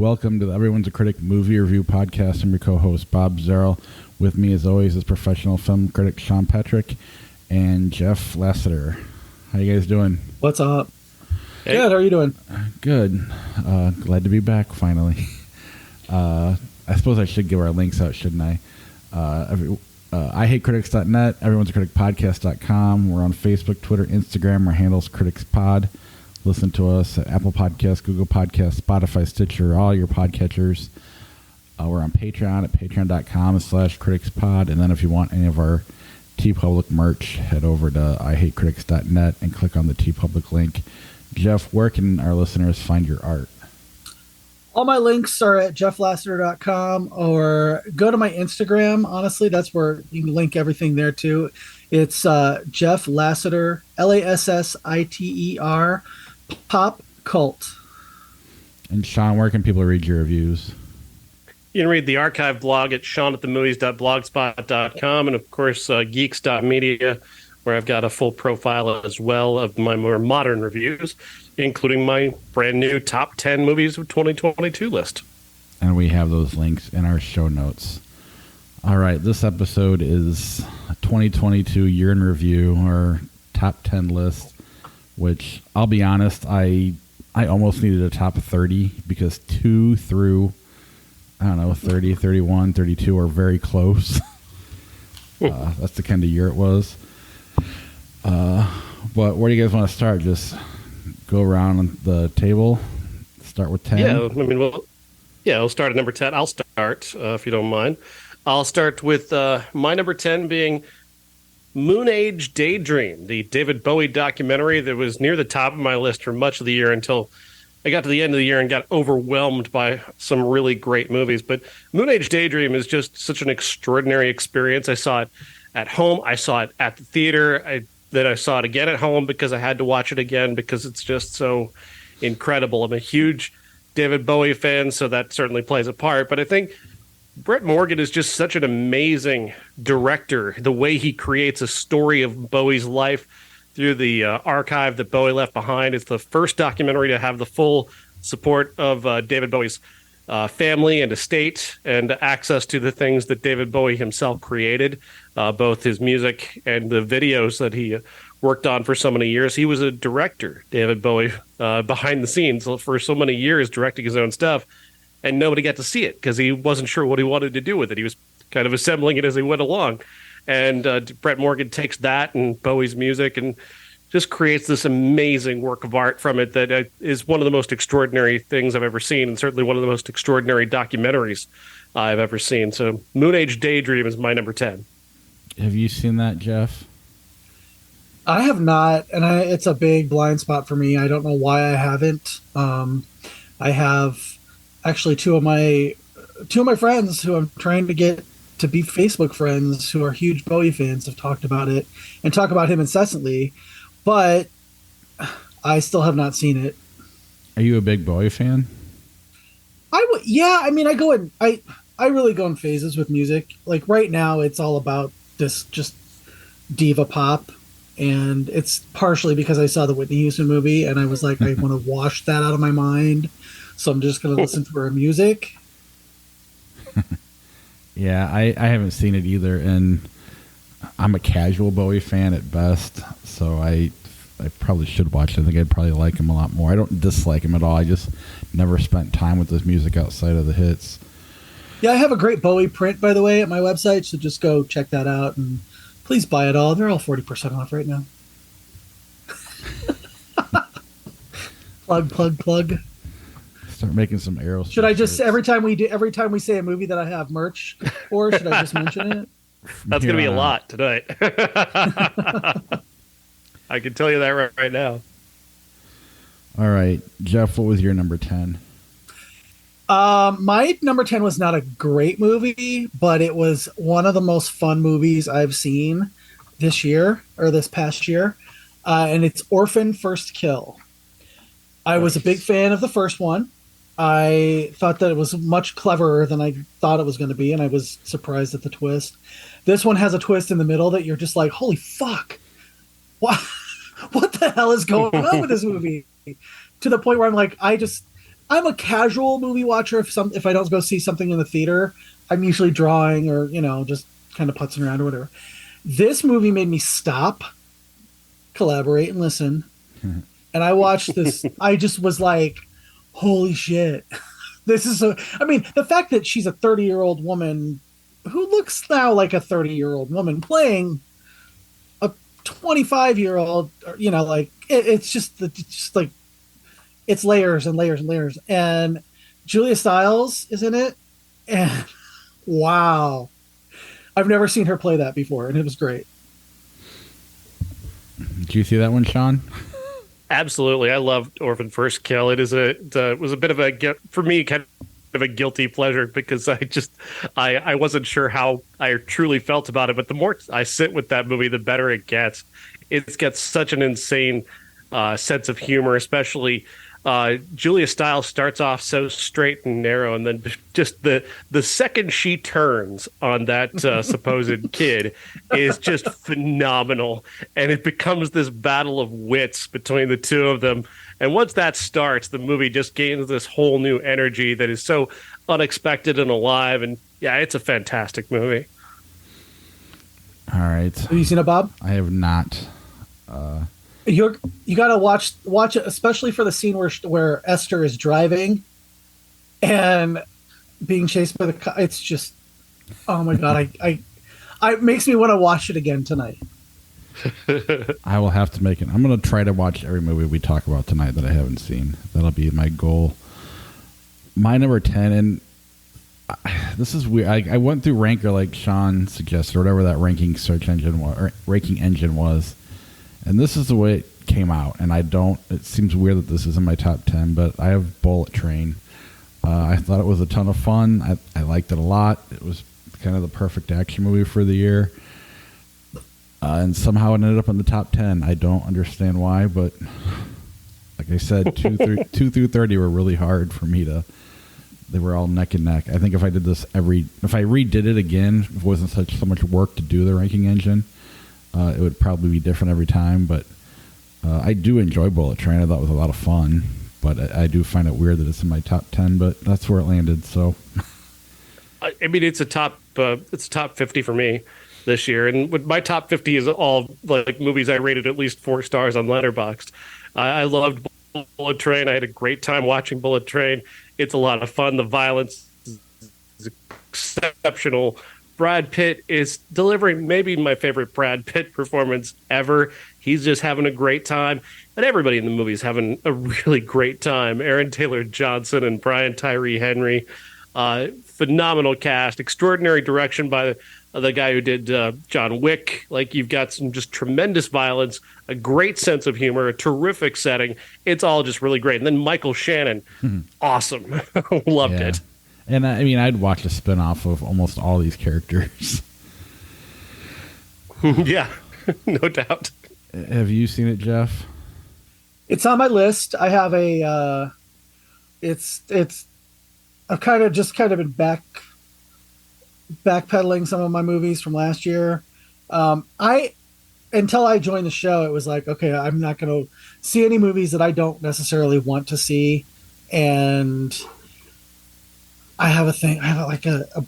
Welcome to the Everyone's a Critic movie review podcast. I'm your co-host, Bob Zerl. With me, as always, is professional film critic Sean Patrick and Jeff Lasseter. How you guys doing? What's up? Hey. Good. How are you doing? Good. Glad to be back, finally. I suppose I should give our links out, shouldn't I? IHateCritics.net, Everyone's a Critic Podcast.com. We're on Facebook, Twitter, Instagram. Our handle's CriticsPod. Listen to us at Apple Podcasts, Google Podcasts, Spotify, Stitcher, all your podcatchers. We're on Patreon at patreon.com/criticspod. And then if you want any of our TeePublic merch, head over to IHateCritics.net and click on the TeePublic link. Jeff, where can our listeners find your art? All my links are at jefflasseter.com or go to my Instagram. Honestly, that's where you can link everything there too. It's Jeff Lasseter, Lassiter, Pop Cult. And Sean, where can people read your reviews? You can read the archive blog at seanatthemovies.blogspot.com and, of course, geeks.media, where I've got a full profile as well of my more modern reviews, including my brand new top 10 movies of 2022 list. And we have those links in our show notes. All right, this episode is a 2022 year in review, our top 10 list, which I'll be honest, I almost needed a top 30 because 2 through, 30, 31, 32 are very close. That's the kind of year it was. But where do you guys want to start? Just go around the table, start with 10? Yeah, we'll start at number 10. I'll start, if you don't mind. I'll start with my number 10 being Moonage, Daydream, the David Bowie documentary that was near the top of my list for much of the year until I got to the end of the year and got overwhelmed by some really great movies. But Moonage, Daydream is just such an extraordinary experience. I saw it at home. I saw it at the theater. Then I saw it again at home because I had to watch it again because it's just so incredible. I'm a huge David Bowie fan, so that certainly plays a part. But I think Brett Morgen is just such an amazing director. The way he creates a story of Bowie's life through the archive that Bowie left behind. It's the first documentary to have the full support of David Bowie's family and estate and access to the things that David Bowie himself created, both his music and the videos that he worked on for so many years. He was a director, David Bowie, behind the scenes for so many years, directing his own stuff. And nobody got to see it because he wasn't sure what he wanted to do with it. He was kind of assembling it as he went along. And Brett Morgen takes that and Bowie's music and just creates this amazing work of art from it that is one of the most extraordinary things I've ever seen, and certainly one of the most extraordinary documentaries I've ever seen. So Moonage, Daydream is my number 10. Have you seen that, Jeff? I have not, and it's a big blind spot for me. I don't know why I haven't. I have actually two of my friends who I'm trying to get to be Facebook friends who are huge Bowie fans have talked about it and talk about him incessantly, but I still have not seen it. Are you a big Bowie fan? Yeah. I mean, I really go in phases with music. Like right now, it's all about this just diva pop, and it's partially because I saw the Whitney Houston movie and I was like, I want to wash that out of my mind. So I'm just going to listen to her music. Yeah, I haven't seen it either, and I'm a casual Bowie fan at best, so I probably should watch it. I think I'd probably like him a lot more. I don't dislike him at all. I just never spent time with his music outside of the hits. Yeah, I have a great Bowie print, by the way, at my website, so just go check that out, and please buy it all. They're all 40% off right now. Plug. Start making some arrows. Should I just every time we say a movie that I have merch for, should I just mention it? That's going to be a lot tonight. I can tell you that right now. All right, Jeff, what was your number 10? My number 10 was not a great movie, but it was one of the most fun movies I've seen this past year, and it's Orphan: First Kill. I was a big fan of the first one. I thought that it was much cleverer than I thought it was going to be, and I was surprised at the twist. This one has a twist in the middle that you're just like, holy fuck. What the hell is going on with this movie? To the point where I'm like, I'm a casual movie watcher. If I don't go see something in the theater, I'm usually drawing or just kind of putzing around or whatever. This movie made me stop, collaborate, and listen. And I watched this. I just was like, "Holy shit!" This is I mean, the fact that she's a 30-year-old woman who looks now like a 30-year-old woman playing a 25-year-old, like it's just like it's layers and layers and layers. And Julia Stiles is in it, and wow, I've never seen her play that before, and it was great. Did you see that one, Sean? Absolutely, I loved Orphan First Kill. It was a bit of a, for me, kind of a guilty pleasure because I wasn't sure how I truly felt about it. But the more I sit with that movie, the better it gets. It gets such an insane sense of humor, especially Julia Stiles starts off so straight and narrow, and then just the second she turns on that supposed kid is just phenomenal, and it becomes this battle of wits between the two of them. And once that starts, the movie just gains this whole new energy that is so unexpected and alive. And yeah, it's a fantastic movie. All right, have you seen it, Bob? I have not. You gotta watch it, especially for the scene where Esther is driving and being chased by the it's just, oh my god, I it makes me want to watch it again tonight. I will have to make it. I'm going to try to watch every movie we talk about tonight that I haven't seen. That'll be my goal. My number 10, and this is weird. I went through Ranker like Sean suggested, or whatever that ranking search engine was, or ranking engine was. And this is the way it came out. And it seems weird that this is in my top 10, but I have Bullet Train. I thought it was a ton of fun. I liked it a lot. It was kind of the perfect action movie for the year. And somehow it ended up in the top 10. I don't understand why, but like I said, 2 through 30 were really hard for me they were all neck and neck. I think if I redid it again, if it wasn't so much work to do the ranking engine, it would probably be different every time. But I do enjoy Bullet Train. I thought it was a lot of fun, but I do find it weird that it's in my top 10, but that's where it landed. So, I mean, it's a top 50 for me this year, and with my top 50 is all like movies I rated at least 4 stars on Letterboxd. I loved Bullet Train. I had a great time watching Bullet Train. It's a lot of fun. The violence is exceptional. Brad Pitt is delivering maybe my favorite Brad Pitt performance ever. He's just having a great time, and everybody in the movie is having a really great time. Aaron Taylor Johnson and Brian Tyree Henry, phenomenal cast, extraordinary direction by the guy who did John Wick. Like, you've got some just tremendous violence, a great sense of humor, a terrific setting. It's all just really great. And then Michael Shannon, awesome. Loved it. And I mean, I'd watch a spinoff of almost all these characters. Yeah, no doubt. Have you seen it, Jeff? It's on my list. I have I've kind of been backpedaling some of my movies from last year. Until I joined the show, it was like, okay, I'm not going to see any movies that I don't necessarily want to see. And I have a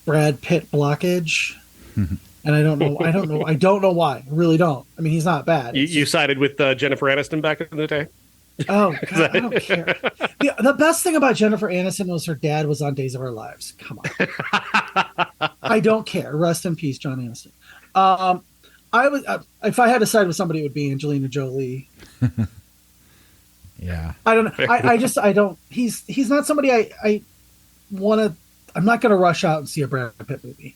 Brad Pitt blockage. And I don't know why. I really don't. I mean, he's not bad. You sided with Jennifer Aniston back in the day? Oh, God, I don't care. The best thing about Jennifer Aniston was her dad was on Days of Our Lives. Come on. I don't care. Rest in peace, John Aniston. If I had to side with somebody, it would be Angelina Jolie. Yeah. I don't know. I don't. He's not somebody I want to. I'm not going to rush out and see a Brad Pitt movie.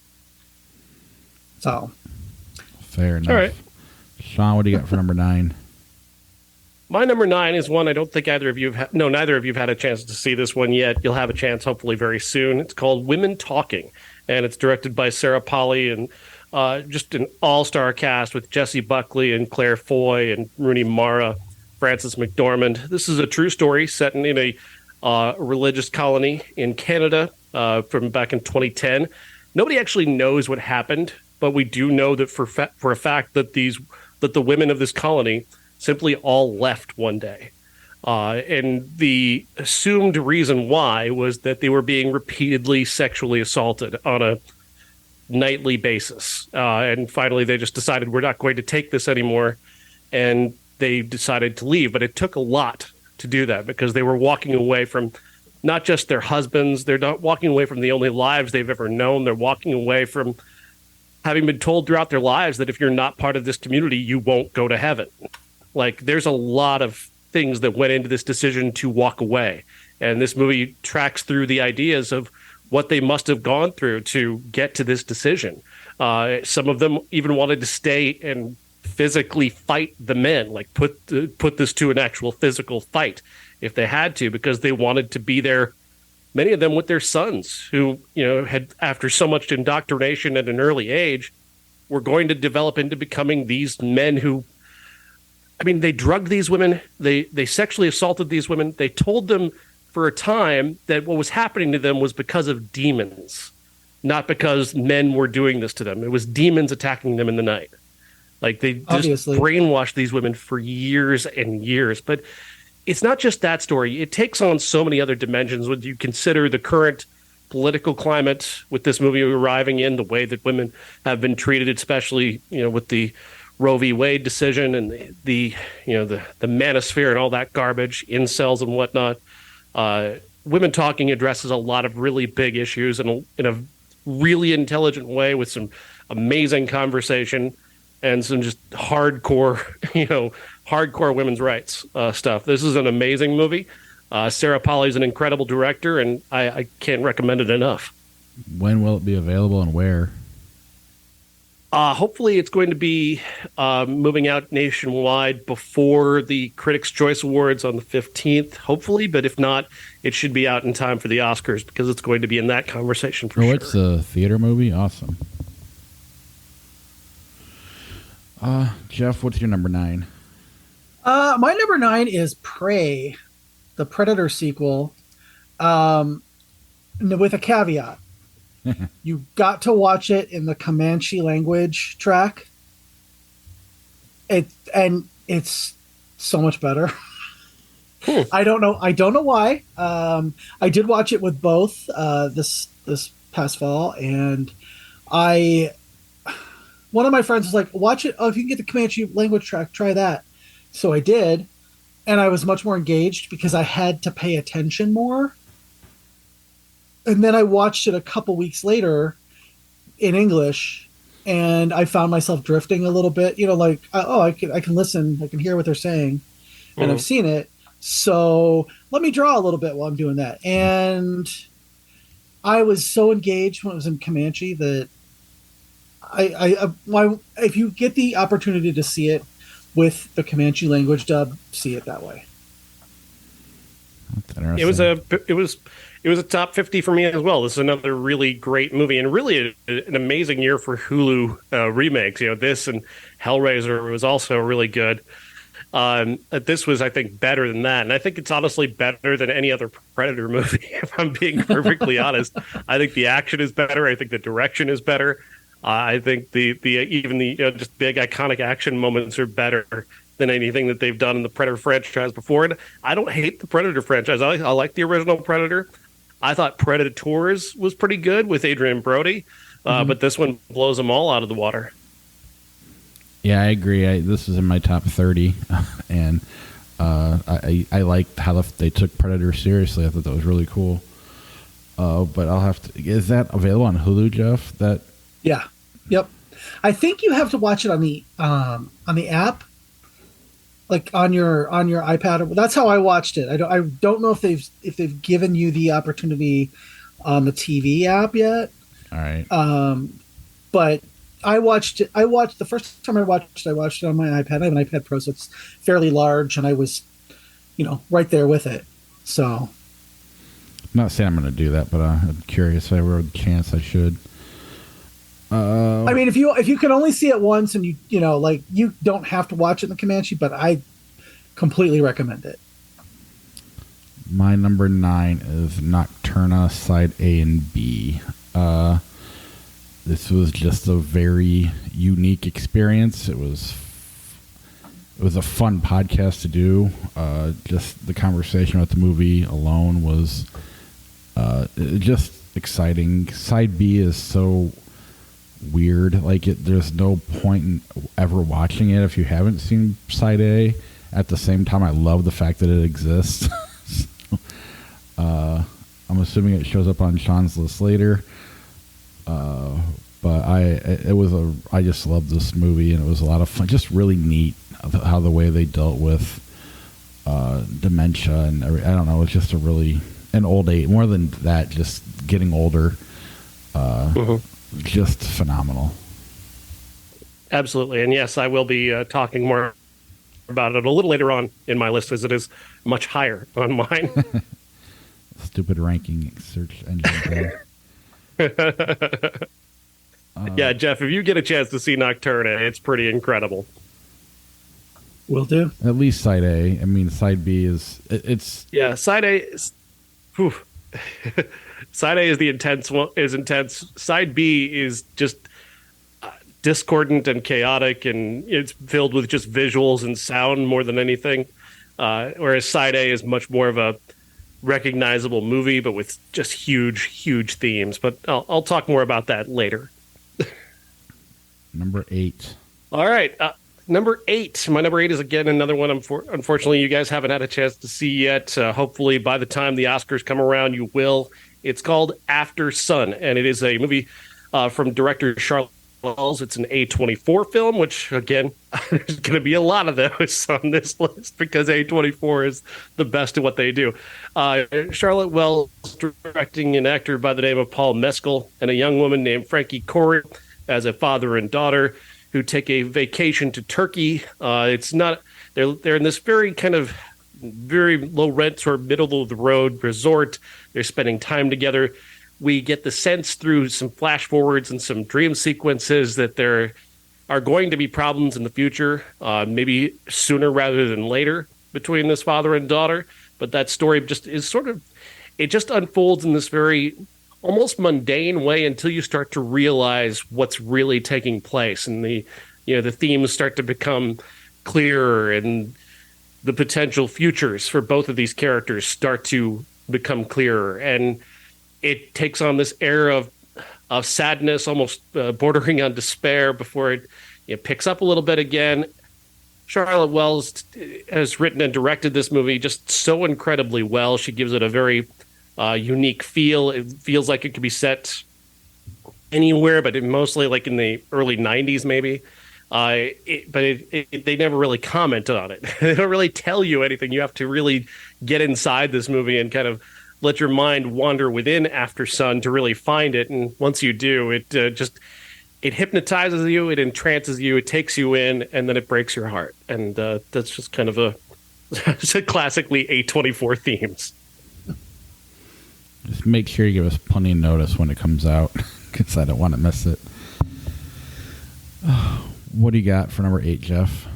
So. Fair enough. All right. Sean, what do you got for number 9? My number 9 is one I don't think neither of you have had a chance to see this one yet. You'll have a chance hopefully very soon. It's called Women Talking, and it's directed by Sarah Polley, and just an all-star cast with Jessie Buckley and Claire Foy and Rooney Mara, Frances McDormand. This is a true story set in a religious colony in Canada from back in 2010. Nobody actually knows what happened, but we do know that for a fact that the women of this colony simply all left one day. And the assumed reason why was that they were being repeatedly sexually assaulted on a nightly basis. And finally, they just decided we're not going to take this anymore. And they decided to leave. But it took a lot to do that because they were walking away from not just their husbands, they're not walking away from the only lives they've ever known. They're walking away from having been told throughout their lives that if you're not part of this community, you won't go to heaven. Like, there's a lot of things that went into this decision to walk away. And this movie tracks through the ideas of what they must have gone through to get to this decision. Some of them even wanted to stay and physically fight the men, like put this to an actual physical fight if they had to, because they wanted to be there. Many of them with their sons who, had, after so much indoctrination at an early age, were going to develop into becoming these men who, they drugged these women. They sexually assaulted these women. They told them for a time that what was happening to them was because of demons, not because men were doing this to them. It was demons attacking them in the night. Like, they just brainwashed these women for years and years. But it's not just that story. It takes on so many other dimensions when you consider the current political climate with this movie arriving in, the way that women have been treated, especially, with the Roe v. Wade decision and the manosphere and all that garbage, incels and whatnot. Women Talking addresses a lot of really big issues in a really intelligent way with some amazing conversation and some just hardcore women's rights stuff. This is an amazing movie. Sarah Polley's an incredible director, and I can't recommend it enough. When will it be available and where? Hopefully it's going to be moving out nationwide before the Critics' Choice Awards on the 15th, hopefully. But if not, it should be out in time for the Oscars because it's going to be in that conversation for sure. It's a theater movie? Awesome. Jeff, what's your number 9? My number 9 is Prey, the Predator sequel, with a caveat. You got to watch it in the Comanche language track. It's so much better. I don't know why. I did watch it with both this past fall, and one of my friends was like, watch it. Oh, if you can get the Comanche language track, try that. So I did, and I was much more engaged because I had to pay attention more. And then I watched it a couple weeks later in English, and I found myself drifting a little bit. I can listen, I can hear what they're saying, and I've seen it. So let me draw a little bit while I'm doing that. And I was so engaged when it was in Comanche that if you get the opportunity to see it with the Comanche language dub, see it that way. That's interesting. It was a top 50 for me as well. This is another really great movie and really an amazing year for Hulu remakes. This and Hellraiser was also really good. This was, I think, better than that. And I think it's honestly better than any other Predator movie, if I'm being perfectly honest. I think the action is better. I think the direction is better. I think the just big iconic action moments are better than anything that they've done in the Predator franchise before. And I don't hate the Predator franchise. I like the original Predator. I thought Predators was pretty good with Adrian Brody, but this one blows them all out of the water. Yeah, I agree. This is in my top 30, and I liked how they took Predator seriously. I thought that was really cool. But I'll have to. Is that available on Hulu, Jeff? Yeah. Yep. I think you have to watch it on the app, like on your iPad. That's how I watched it. I don't know if they've given you the opportunity on the TV app yet. All right. But I watched the first time I watched it on my iPad. I have an iPad Pro, so it's fairly large, and I was, right there with it. So, I'm not saying I'm going to do that, but I'm curious. If I were a chance, I should. If you can only see it once, and you don't have to watch it in the Comanche, but I completely recommend it. My number 9 is Nocturna, Side A and B. This was just a very unique experience. It was it was a fun podcast to do. Just the conversation about the movie alone was just exciting. Side B is so weird. Like, there's no point in ever watching it if you haven't seen Side A. At the same time, I love the fact that it exists. I'm assuming it shows up on Sean's list later. But I just loved this movie, and it was a lot of fun. Just really neat how the way they dealt with dementia and I don't know. It's just a really an old age. More than that, just getting older. Just phenomenal. Absolutely, and yes, I will be talking more about it a little later on in my list, as it is much higher on mine. Stupid ranking search engine. Yeah, Jeff, if you get a chance to see Nocturna, it's pretty incredible. Will do. At least Side A. I mean, Side B it's yeah. Side A, whew. Side A is the intense one. Is intense. Side B is just discordant and chaotic, and it's filled with just visuals and sound more than anything. Whereas Side A is much more of a recognizable movie, but with just huge themes. But I'll talk more about that later. Number 8. All right. Number 8. My number 8 is, again, another one unfortunately you guys haven't had a chance to see yet. Hopefully by the time the Oscars come around, you will. It's called After Sun, and it is a movie from director Charlotte Wells. It's an A24 film, which, again, there's going to be a lot of those on this list because A24 is the best at what they do. Charlotte Wells directing an actor by the name of Paul Mescal and a young woman named Frankie Corey as a father and daughter who take a vacation to Turkey. It's not they're in this very kind of very low rent sort of middle of the road resort. They're spending time together. We get the sense through some flash forwards and some dream sequences that there are going to be problems in the future, maybe sooner rather than later, between this father and daughter. But that story just is it just unfolds in this very almost mundane way until you start to realize what's really taking place, and the themes start to become clearer, and the potential futures for both of these characters start to become clearer, and it takes on this air of sadness, almost bordering on despair, before it picks up a little bit again. Charlotte Wells has written and directed this movie just so incredibly well. She gives it a very unique feel. It feels like it could be set anywhere, but mostly like in the early 90s, maybe. They never really comment on it. They don't really tell you anything. You have to really get inside this movie and kind of let your mind wander within After Sun to really find it. And once you do, it hypnotizes you, it entrances you, it takes you in, and then it breaks your heart. And that's just kind of it's a classically A24 themes. Just make sure you give us plenty of notice when it comes out, because I don't want to miss it. What do you got for number 8, Jeff?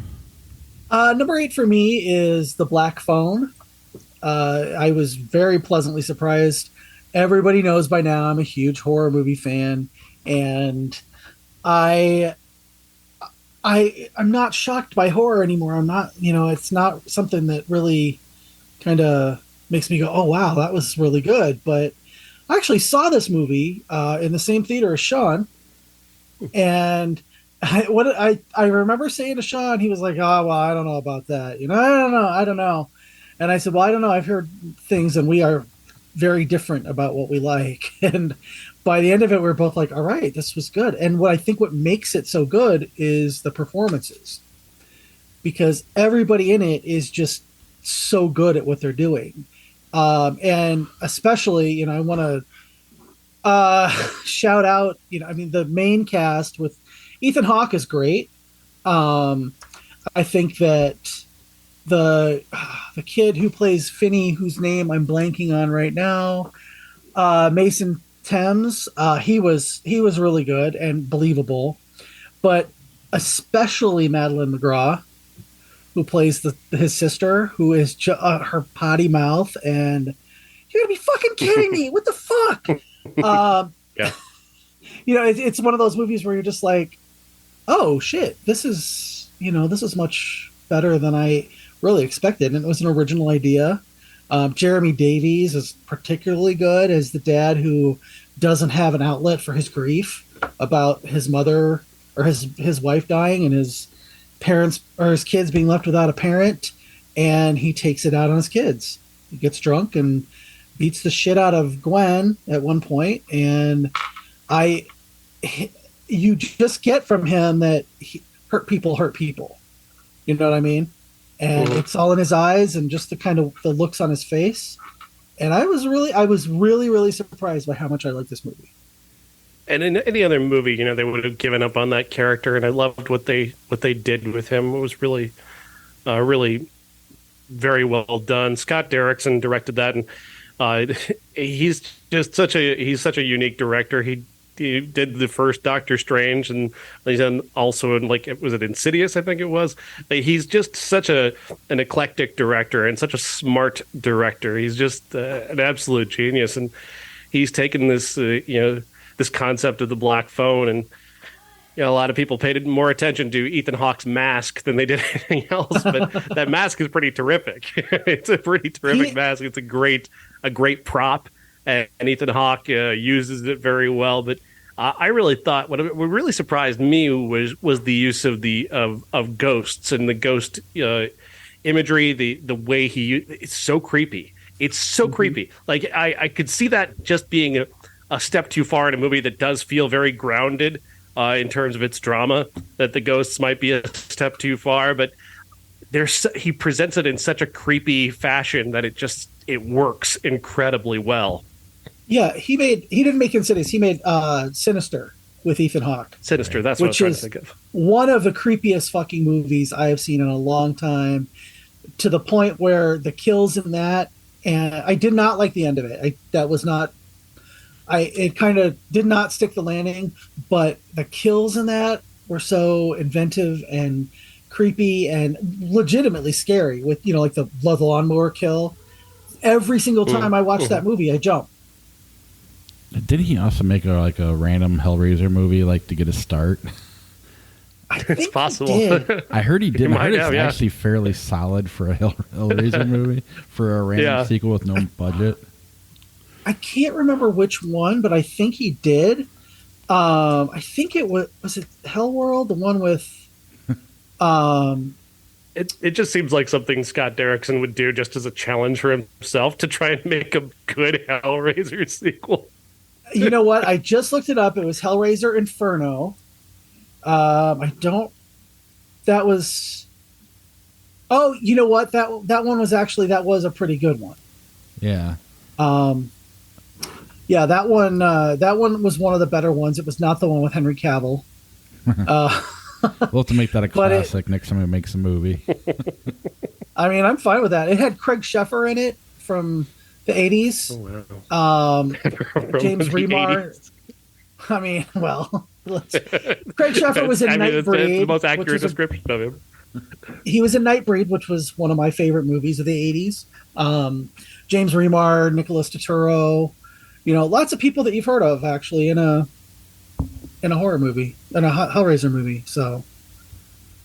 Number 8 for me is The Black Phone. I was very pleasantly surprised. Everybody knows by now I'm a huge horror movie fan, and I'm not shocked by horror anymore. I'm not, it's not something that really kind of makes me go, oh wow, that was really good. But I actually saw this movie in the same theater as Sean, and I remember saying to Sean, he was like, oh well, I don't know about that. I don't know. And I said, well, I don't know. I've heard things, and we are very different about what we like. And by the end of it, we're both like, all right, this was good. And what makes it so good is the performances, because everybody in it is just so good at what they're doing. And especially, I want to shout out, the main cast with Ethan Hawke is great. I think that the kid who plays Finney, whose name I'm blanking on right now, Mason Thames, he was really good and believable, but especially Madeline McGraw, who plays his sister, who is her potty mouth, and you're gonna be fucking kidding me! What the fuck? Yeah, it's one of those movies where you're just like, oh shit, this is much better than I really expected, and it was an original idea. Jeremy Davies is particularly good as the dad who doesn't have an outlet for his grief about his mother or his wife dying and his parents or his kids being left without a parent, and he takes it out on his kids. He gets drunk and beats the shit out of Gwen at one point, and you just get from him that hurt people hurt people. You know what I mean? And it's all in his eyes and just the kind of the looks on his face. And I was really surprised by how much I liked this movie. And in any other movie, they would have given up on that character, and I loved what they did with him. It was really, really very well done. Scott Derrickson directed that, and he's such a unique director. He did the first Doctor Strange, and he's done also in was it Insidious? I think it was. He's just such an eclectic director and such a smart director. He's just an absolute genius, and he's taken this this concept of the black phone, and a lot of people paid more attention to Ethan Hawke's mask than they did anything else. But that mask is pretty terrific. It's a pretty terrific mask. It's a great prop, and Ethan Hawke uses it very well. But I really thought what really surprised me was the use of of ghosts and the ghost imagery. The way it's so creepy. It's so creepy. Like I could see that just being a step too far in a movie that does feel very grounded in terms of its drama. That the ghosts might be a step too far, but he presents it in such a creepy fashion that it works incredibly well. Yeah, he didn't make Insidious. He made Sinister with Ethan Hawke. Sinister, that's what I was trying to think of. One of the creepiest fucking movies I have seen in a long time, to the point where the kills in that, and I did not like the end of it. It kind of did not stick the landing, but the kills in that were so inventive and creepy and legitimately scary with, like the lawnmower kill. Every single time I watched that movie, I jumped. Didn't he also make a random Hellraiser movie to get a start? I think it's possible. I heard he did. I heard it's yeah. actually fairly solid for a Hellraiser movie, for a random sequel with no budget. I can't remember which one, but I think he did. I think it was it Hellworld, the one with It just seems like something Scott Derrickson would do just as a challenge for himself to try and make a good Hellraiser sequel. You know what? I just looked it up. It was Hellraiser Inferno. That was. Oh, you know what? That one was a pretty good one. Yeah. Yeah, that one was one of the better ones. It was not the one with Henry Cavill. We'll have to make that a classic next time we make some movie. I mean, I'm fine with that. It had Craig Sheffer in it from the 80s. Oh, wow. James Remar. 80s. I mean, well, Craig Sheffer was in Nightbreed. That's the most accurate description of him. He was in Nightbreed, which was one of my favorite movies of the 80s. James Remar, Nicholas Turturro, lots of people that you've heard of actually in a horror movie, in a Hellraiser movie. So,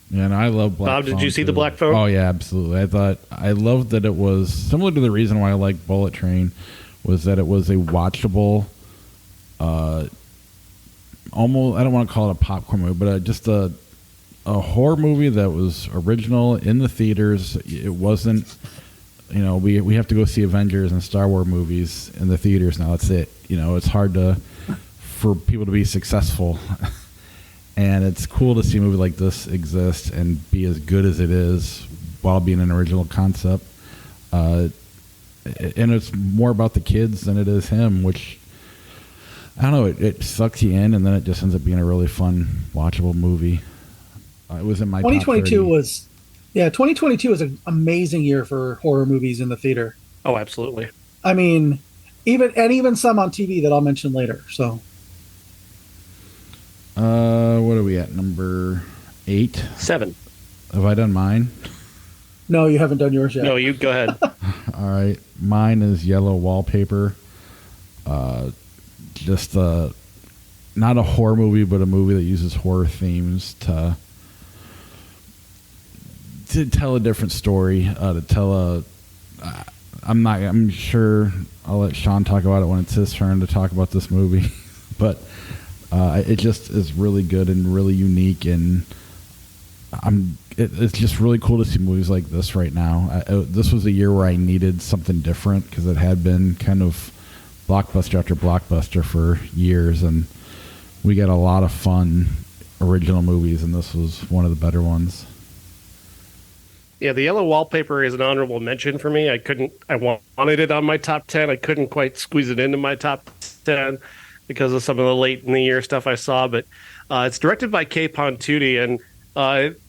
yeah, and I love Black Phone. Did you see the Black Phone? Oh yeah, absolutely. I loved that it was similar to the reason why I like Bullet Train, was that it was a watchable, almost, I don't want to call it a popcorn movie, but just a horror movie that was original in the theaters. It wasn't, we have to go see Avengers and Star Wars movies in the theaters now. That's it. It's hard for people to be successful. And it's cool to see a movie like this exist and be as good as it is while being an original concept. And it's more about the kids than it is him, which, I don't know, it sucks you in, and then it just ends up being a really fun, watchable movie. It was in my 2022 was 2022 was an amazing year for horror movies in the theater. Oh, absolutely. I mean, even some on TV that I'll mention later. So, what are we at? Number 8? 7. Have I done mine? No, you haven't done yours yet. No, you go ahead. All right, mine is Yellow Wallpaper. Just not a horror movie, but a movie that uses horror themes to to tell a different story, to tell a. I'm sure I'll let Sean talk about it when it's his turn to talk about this movie, but it just is really good and really unique, and it's just really cool to see movies like this right now. This was a year where I needed something different because it had been kind of blockbuster after blockbuster for years, and we got a lot of fun original movies, and this was one of the better ones. Yeah, the Yellow Wallpaper is an honorable mention for me. I wanted it on my top 10. I couldn't quite squeeze it into my top 10 because of some of the late in the year stuff I saw. But it's directed by Kay Pontucci, and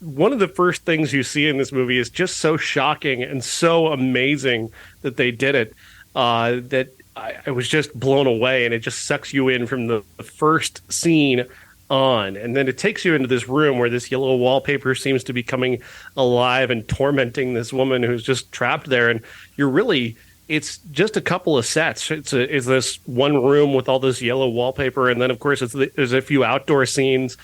one of the first things you see in this movie is just so shocking and so amazing that they did it, that I was just blown away, and it just sucks you in from the first scene on, and then it takes you into this room where this yellow wallpaper seems to be coming alive and tormenting this woman who's just trapped there. And it's just a couple of sets. It's this one room with all this yellow wallpaper, and then of course there's a few outdoor scenes,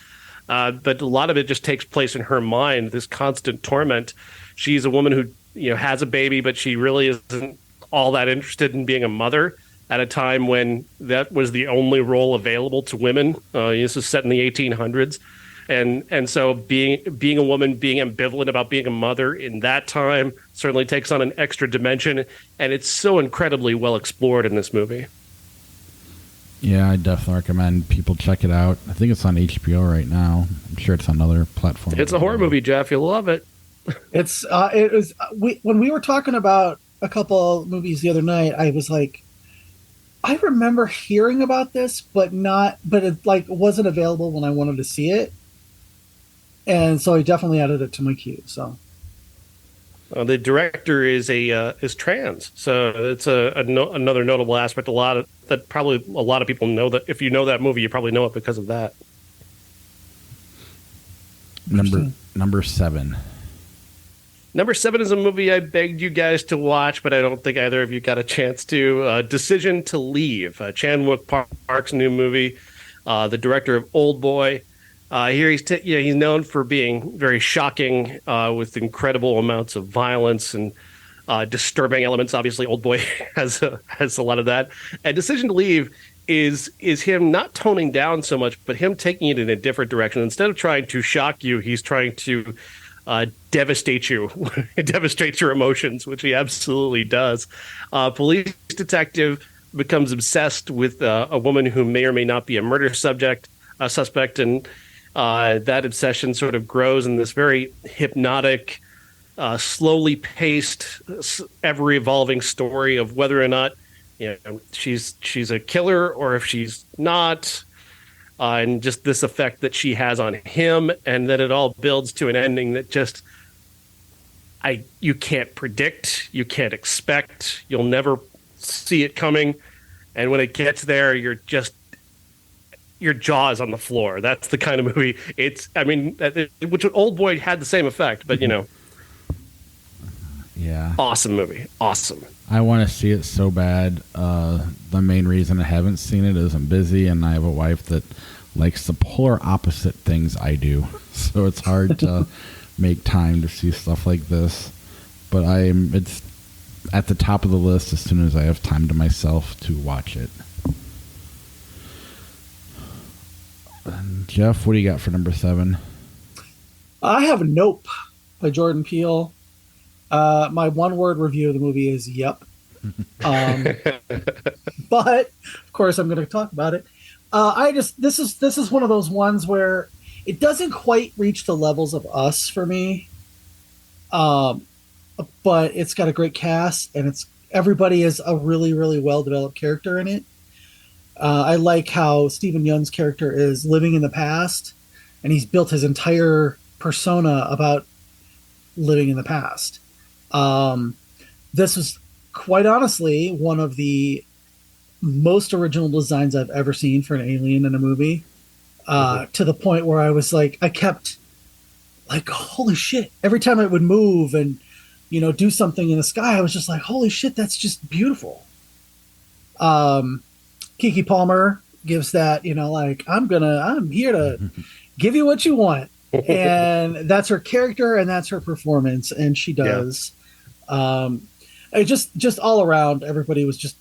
but a lot of it just takes place in her mind. This constant torment. She's a woman who has a baby, but she really isn't all that interested in being a mother at a time when that was the only role available to women. This is set in the 1800s. And so being a woman, being ambivalent about being a mother in that time certainly takes on an extra dimension. And it's so incredibly well explored in this movie. Yeah, I definitely recommend people check it out. I think it's on HBO right now. I'm sure it's on other platforms. It's a horror movie, Jeff. You'll love it. When we were talking about a couple movies the other night, I was like, I remember hearing about this, but it wasn't available when I wanted to see it, and so I definitely added it to my queue. So, the director is trans, so it's another notable aspect. Probably a lot of people know that. If you know that movie, you probably know it because of that. Number 7. Number 7 is a movie I begged you guys to watch, but I don't think either of you got a chance to. Decision to Leave, Chan Wook Park's new movie, the director of Old Boy. Here he's known for being very shocking, with incredible amounts of violence and disturbing elements. Obviously, Old Boy has a lot of that. And Decision to Leave is him not toning down so much, but him taking it in a different direction. Instead of trying to shock you, he's trying to devastate you, devastate your emotions, which he absolutely does. Police detective becomes obsessed with a woman who may or may not be a murder suspect, and that obsession sort of grows in this very hypnotic, slowly paced, ever evolving story of whether or not she's a killer or if she's not. And just this effect that she has on him, and then it all builds to an ending that just you can't predict, you can't expect, you'll never see it coming, and when it gets there, your jaw is on the floor. That's the kind of movie. Which Old Boy had the same effect, but yeah, awesome movie, awesome. I want to see it so bad. The main reason I haven't seen it is I'm busy, and I have a wife that likes the polar opposite things I do. So it's hard to make time to see stuff like this. But it's at the top of the list as soon as I have time to myself to watch it. And Jeff, what do you got for number 7? I have Nope by Jordan Peele. My one-word review of the movie is yep. But of course I'm going to talk about it. This is one of those ones where it doesn't quite reach the levels of Us for me. But it's got a great cast, and everybody is a really, really well-developed character in it. I like how Stephen Yeun's character is living in the past, and he's built his entire persona about living in the past. This was quite honestly one of the most original designs I've ever seen for an alien in a movie. To the point where I was like, I kept like, holy shit. Every time it would move and, do something in the sky, I was just like, holy shit, that's just beautiful. Keke Palmer gives that, I'm here to give you what you want. and that's her character and that's her performance, and she Yeah. does. It just all around, everybody was just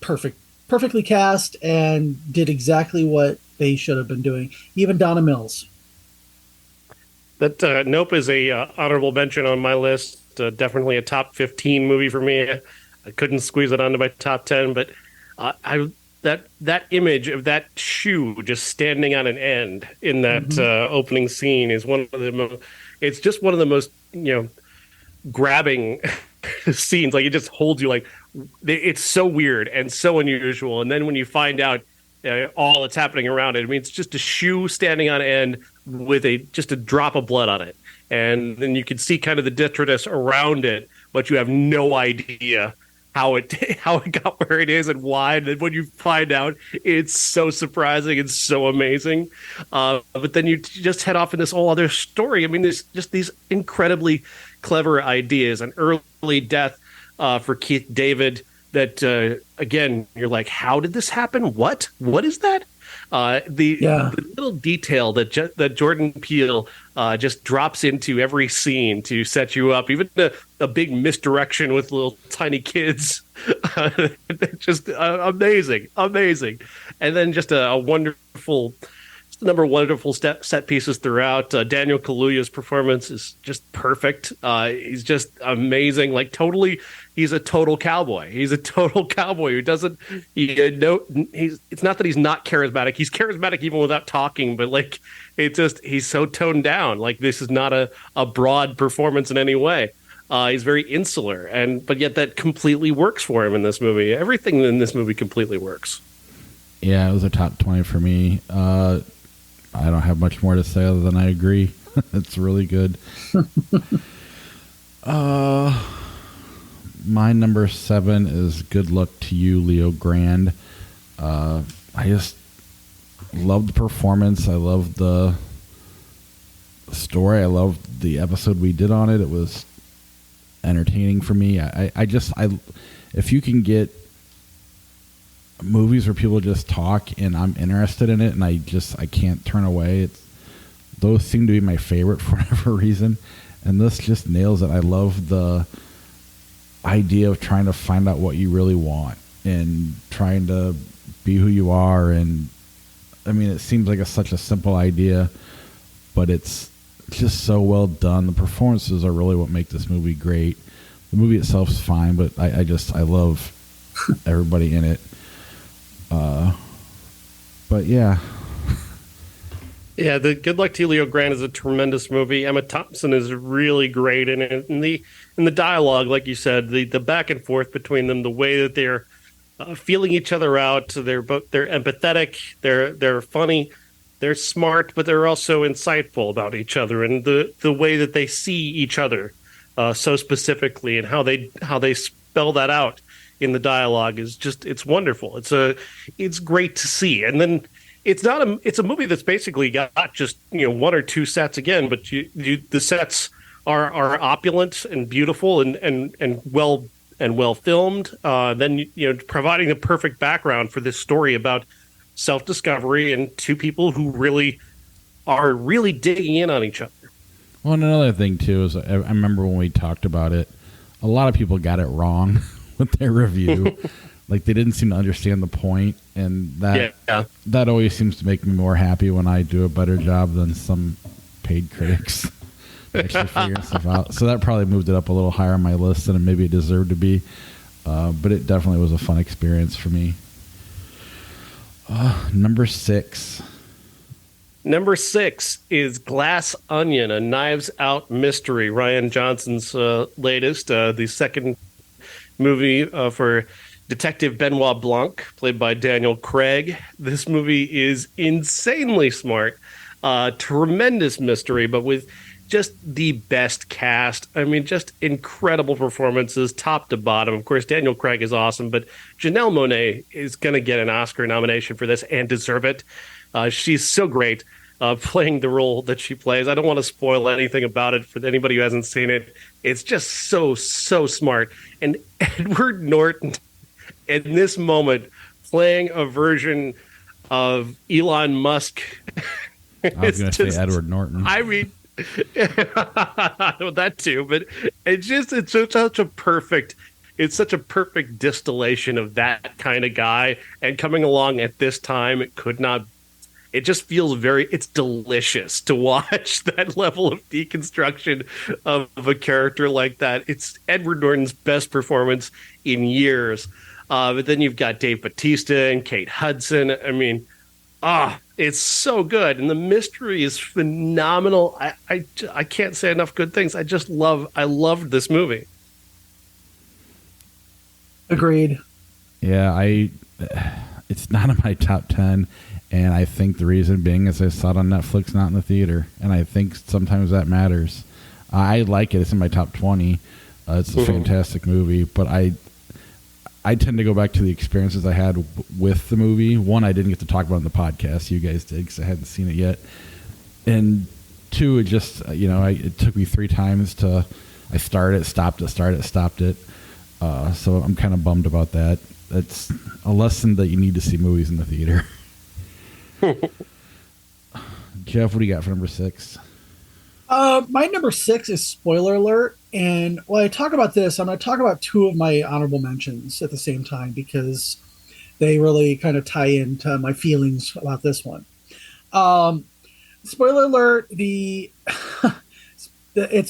perfect, perfectly cast, and did exactly what they should have been doing. Even Donna Mills. That Nope is a honorable mention on my list. Definitely a top 15 movie for me. I couldn't squeeze it onto my top 10, but I that image of that shoe just standing on an end in that Hmm. opening scene is one of the most. It's just one of the most grabbing scenes. Like it just holds you. Like it's so weird and so unusual. And then when you find out all that's happening around it, I mean, it's just a shoe standing on end with a just a drop of blood on it, and then you can see kind of the detritus around it, but you have no idea how it how it got where it is and why. And then when you find out, it's so surprising and so amazing. But then you just head off in this whole other story. I mean, there's just these incredibly clever ideas. An early death for Keith David. That again, you're like, how did this happen? What is that? Yeah. The little detail that Jordan Peele just drops into every scene to set you up, even a big misdirection with little tiny kids, just amazing, amazing, and then just a wonderful. The number of wonderful set pieces throughout. Daniel Kaluuya's performance is just perfect. He's just amazing. Like totally, he's a total cowboy. He's a total cowboy who doesn't. It's not that he's not charismatic. He's charismatic even without talking. But like, it's just he's so toned down. Like this is not a broad performance in any way. He's very insular, but yet that completely works for him in this movie. Everything in this movie completely works. Yeah, it was a top 20 for me. I don't have much more to say other than I agree. It's really good. My number 7 is Good Luck to You, Leo Grande. I just love the performance. I love the story. I love the episode we did on it. It was entertaining for me. If you can get movies where people just talk and I'm interested in it and I can't turn away, those seem to be my favorite for whatever reason, and this just nails it. I love the idea of trying to find out what you really want and trying to be who you are. And I mean, it seems like such a simple idea, but it's just so well done. The performances are really what make this movie great. The movie itself's fine, but I love everybody in it. But yeah. Yeah, the Good Luck to You, Leo Grande is a tremendous movie. Emma Thompson is really great in it. And the dialogue, like you said, the back and forth between them, the way that they're feeling each other out. They're empathetic, they're funny, they're smart, but they're also insightful about each other, and the way that they see each other so specifically, and how they spell that out in the dialogue is just, it's wonderful. It's great to see. And then it's a movie that's basically got just one or two sets again, but the sets are opulent and beautiful and well filmed. Then providing the perfect background for this story about self-discovery and two people who really are really digging in on each other. Well, and another thing too is I remember when we talked about it, a lot of people got it wrong with their review. Like they didn't seem to understand the point, and that always seems to make me more happy when I do a better job than some paid critics actually figuring stuff out. So that probably moved it up a little higher on my list than maybe it deserved to be. But it definitely was a fun experience for me. Number 6. Number 6 is Glass Onion, a Knives Out mystery. Ryan Johnson's latest, the second movie for Detective Benoit Blanc, played by Daniel Craig. This movie is insanely smart, tremendous mystery, but with just the best cast. I mean, just incredible performances, top to bottom. Of course, Daniel Craig is awesome, but Janelle Monáe is going to get an Oscar nomination for this and deserve it. She's so great playing the role that she plays. I don't want to spoil anything about it for anybody who hasn't seen it. It's just so smart. And Edward Norton, in this moment, playing a version of Elon Musk. I was going to say Edward Norton. I mean, That too, but it's such a perfect distillation of that kind of guy. And coming along at this time, it just feels it's delicious to watch that level of deconstruction of a character like that. It's Edward Norton's best performance in years. But then you've got Dave Bautista and Kate Hudson. I mean, it's so good. And the mystery is phenomenal. I can't say enough good things. I loved this movie. Agreed. Yeah, it's not in my top 10. And I think the reason being is I saw it on Netflix, not in the theater. And I think sometimes that matters. I like it. It's in my top 20. It's a fantastic movie. But I tend to go back to the experiences I had with the movie. One, I didn't get to talk about it on the podcast. You guys did because I hadn't seen it yet. And two, it just, it took me 3 times I started it, stopped it. So I'm kind of bummed about that. That's a lesson that you need to see movies in the theater. Jeff, what do you got for number 6? My number 6 is spoiler alert. And while I talk about this, I'm going to talk about 2 of my honorable mentions at the same time because they really kind of tie into my feelings about this one. Spoiler alert, it's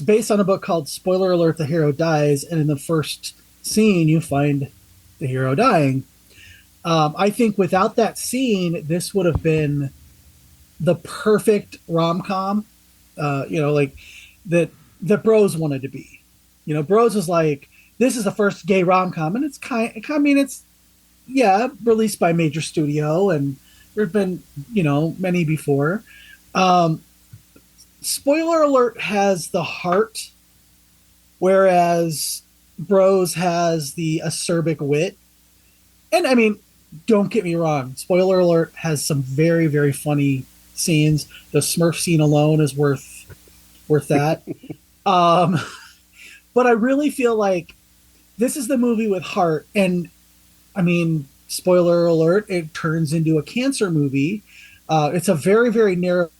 based on a book called Spoiler Alert, The Hero Dies. And in the first scene, you find the hero dying. I think without that scene, this would have been the perfect rom-com, like that Bros wanted to be. Bros was like, this is the first gay rom-com, and it's released by a major studio, and there've been, many before. Spoiler alert has the heart, whereas Bros has the acerbic wit. And I mean, don't get me wrong, spoiler alert has some very, very funny scenes. The Smurf scene alone is worth that. But I really feel like this is the movie with heart. And I mean, spoiler alert, it turns into a cancer movie. It's a very, very narrow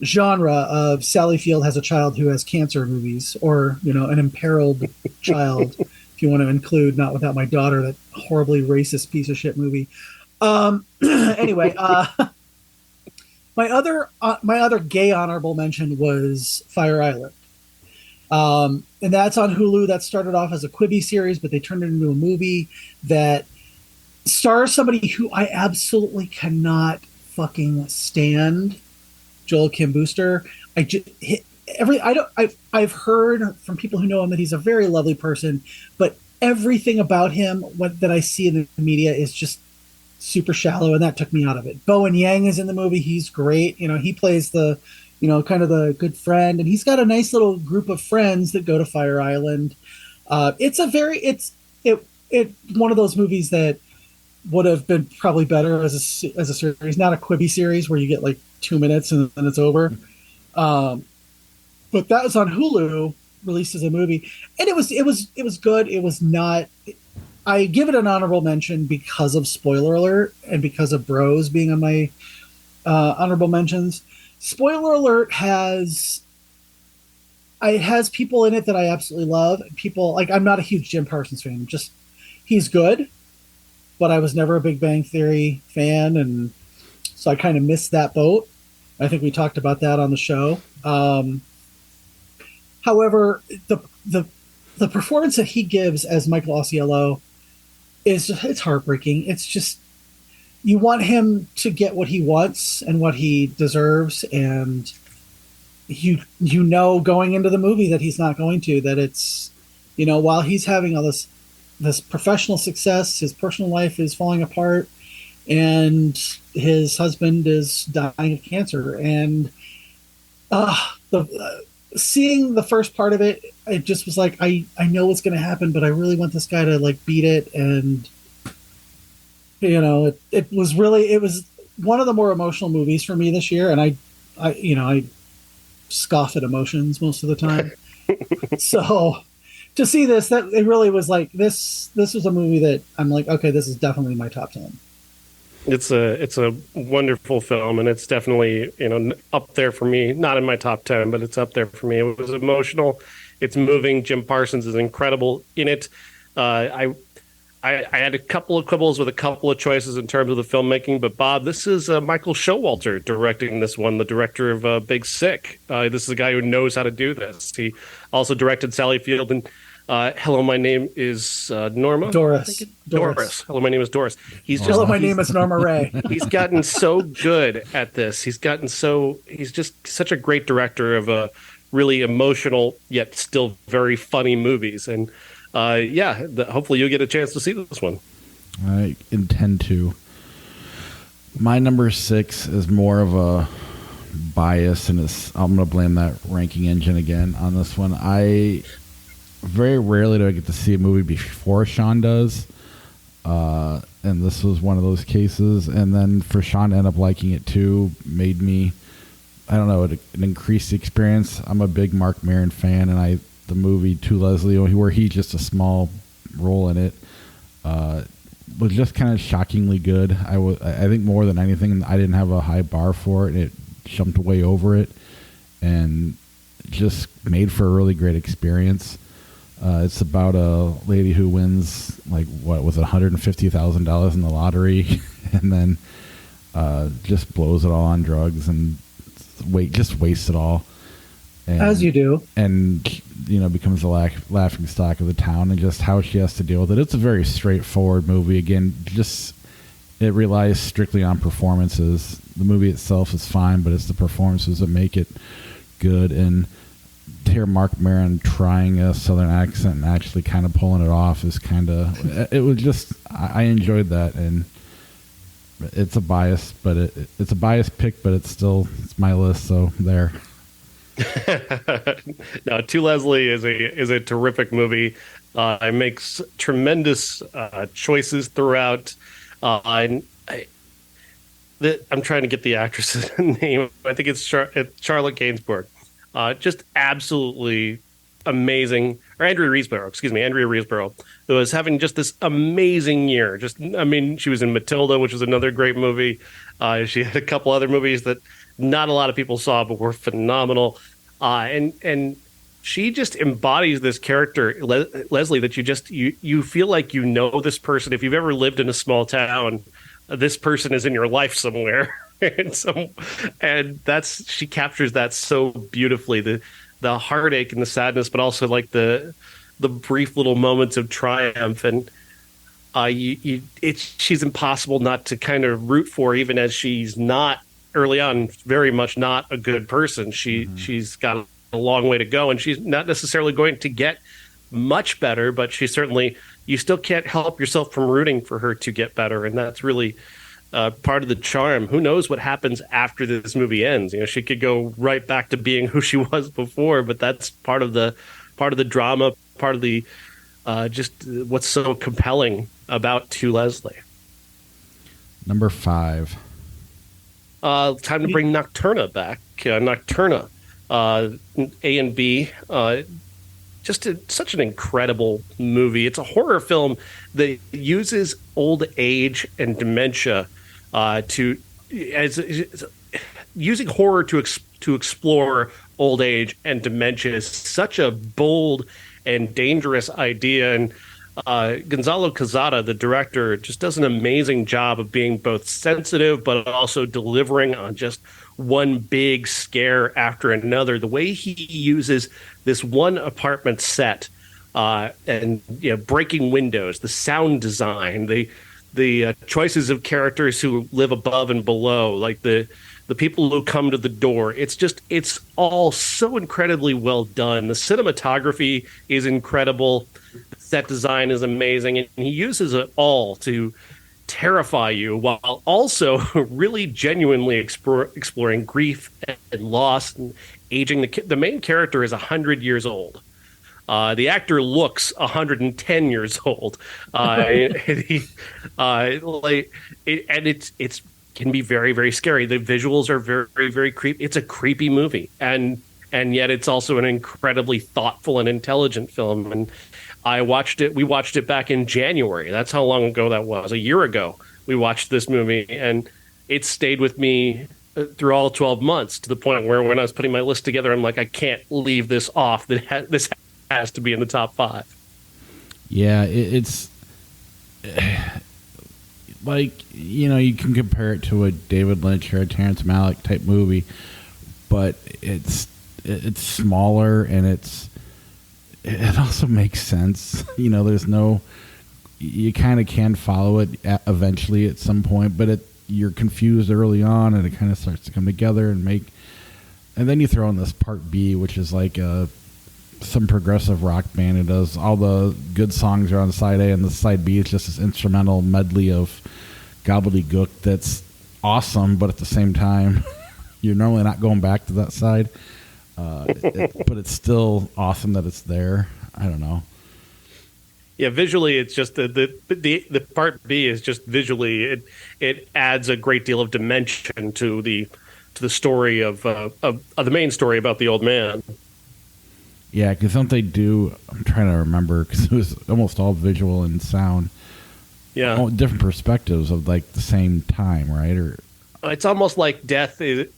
genre of Sally Field has a child who has cancer movies, or an imperiled child, if you want to include Not Without My Daughter, that horribly racist piece of shit movie. Anyway, my other gay honorable mention was Fire Island. And that's on Hulu. That started off as a Quibi series, but they turned it into a movie that stars somebody who I absolutely cannot fucking stand, Joel Kim Booster. I've heard from people who know him that he's a very lovely person, but everything about him that I see in the media is just super shallow, and that took me out of it. Bowen Yang is in the movie. He's great. He plays the, kind of the good friend, and he's got a nice little group of friends that go to Fire Island. It's one of those movies that would have been probably better as a series, not a Quibi series where you get like 2 minutes and then it's over. But that was on Hulu, released as a movie, and it was good. It was not. I give it an honorable mention because of spoiler alert and because of Bros being on my honorable mentions. Spoiler alert has people in it that I absolutely love. People like, I'm not a huge Jim Parsons fan. He's good, but I was never a Big Bang Theory fan, and so I kind of missed that boat. I think we talked about that on the show. However, the performance that he gives as Michael Ausiello it's heartbreaking. It's just, you want him to get what he wants and what he deserves, and going into the movie that he's not going to, that it's, while he's having all this professional success, his personal life is falling apart, and his husband is dying of cancer. And seeing the first part of it, it just was like, I know what's going to happen, but I really want this guy to like beat it. And it was one of the more emotional movies for me this year, and I scoff at emotions most of the time. So to see this, that it really was like this was a movie that I'm like, okay, this is definitely my top 10. It's a wonderful film, and it's definitely up there for me. Not in my top 10, but it's up there for me. It was emotional. It's moving. Jim Parsons is incredible in it. I had a couple of quibbles with a couple of choices in terms of the filmmaking, but Bob, this is Michael Showalter directing this one, the director of Big Sick. This is a guy who knows how to do this. He also directed Sally Field and Hello, My Name is Norma. Doris. Hello, my name is Doris. Hello, my name is Norma Ray. He's gotten so good at this. He's just such a great director of really emotional yet still very funny movies. And hopefully you'll get a chance to see this one. I intend to. My number 6 is more of a bias, and I'm going to blame that ranking engine again on this one. I very rarely do I get to see a movie before Sean does, and this was one of those cases. And then for Sean to end up liking it too made me, I don't know, an increased experience. I'm a big Mark Maron fan, and the movie To Leslie, where he's just a small role in it, was just kind of shockingly good. I think more than anything, I didn't have a high bar for it. It jumped way over it, and just made for a really great experience. It's about a lady who wins $150,000 in the lottery, and then just blows it all on drugs and just wastes it all. And, as you do, and becomes the laughing stock of the town, and just how she has to deal with it. It's a very straightforward movie. Again, just it relies strictly on performances. The movie itself is fine, but it's the performances that make it good. And to hear Mark Maron trying a southern accent and actually kind of pulling it off is it was just, I enjoyed that. And it's a bias, but it's a bias pick, but it's my list, so there. No, To Leslie is a terrific movie. It makes tremendous choices throughout. I'm trying to get the actress's name. I think it's Charlotte Gainsbourg. Just absolutely amazing. Or Andrea Riseborough, who was having just this amazing year. She was in Matilda, which was another great movie. She had a couple other movies that not a lot of people saw, but were phenomenal. And she just embodies this character, Leslie, that you feel like this person. If you've ever lived in a small town, this person is in your life somewhere. and she captures that so beautifully, the heartache and the sadness, but also like the brief little moments of triumph. And she's impossible not to kind of root for, even as she's not early on very much not a good person. She's got a long way to go, and she's not necessarily going to get much better, but you still can't help yourself from rooting for her to get better. And that's really part of the charm. Who knows what happens after this movie ends? She could go right back to being who she was before, but that's part of the drama, part of the just what's so compelling about To Leslie. Number 5. Time to bring Nocturna back. Nocturna, A and B. Such an incredible movie. It's a horror film that uses old age and dementia using horror to explore old age and dementia is such a bold and dangerous idea. And Gonzalo Quezada, the director, just does an amazing job of being both sensitive but also delivering on just one big scare after another. The way he uses this one apartment set and breaking windows, the sound design, the choices of characters who live above and below, like the people who come to the door. It's all so incredibly well done. The cinematography is incredible. The set design is amazing. And he uses it all to terrify you while also really genuinely exploring grief and loss and aging. The main character is 100 years old. The actor looks 110 years old. It can be very, very scary. The visuals are very, very, very creepy. It's a creepy movie, and yet it's also an incredibly thoughtful and intelligent film. And I watched it. We watched it back in January. That's how long ago that was. A year ago, we watched this movie, and it stayed with me through all 12 months to the point where when I was putting my list together, I'm like, I can't leave this off. This has to be in the top 5. Yeah, it's like, you can compare it to a David Lynch or a Terrence Malick type movie, but it's smaller and it also makes sense. There's no, you kind of can follow it eventually at some point, but you're confused early on, and it kind of starts to come together and then you throw in this part B, which is like some progressive rock band. It does all the good songs are on side A, and the side B is just this instrumental medley of gobbledygook that's awesome, but at the same time, you're normally not going back to that side. But it's still awesome that it's there. I don't know. Yeah, visually, it's just the part B is just visually it adds a great deal of dimension to the story of the main story about the old man. Yeah, because don't they do? I'm trying to remember because it was almost all visual and sound. Yeah, all different perspectives of like the same time, right? Or it's almost like death is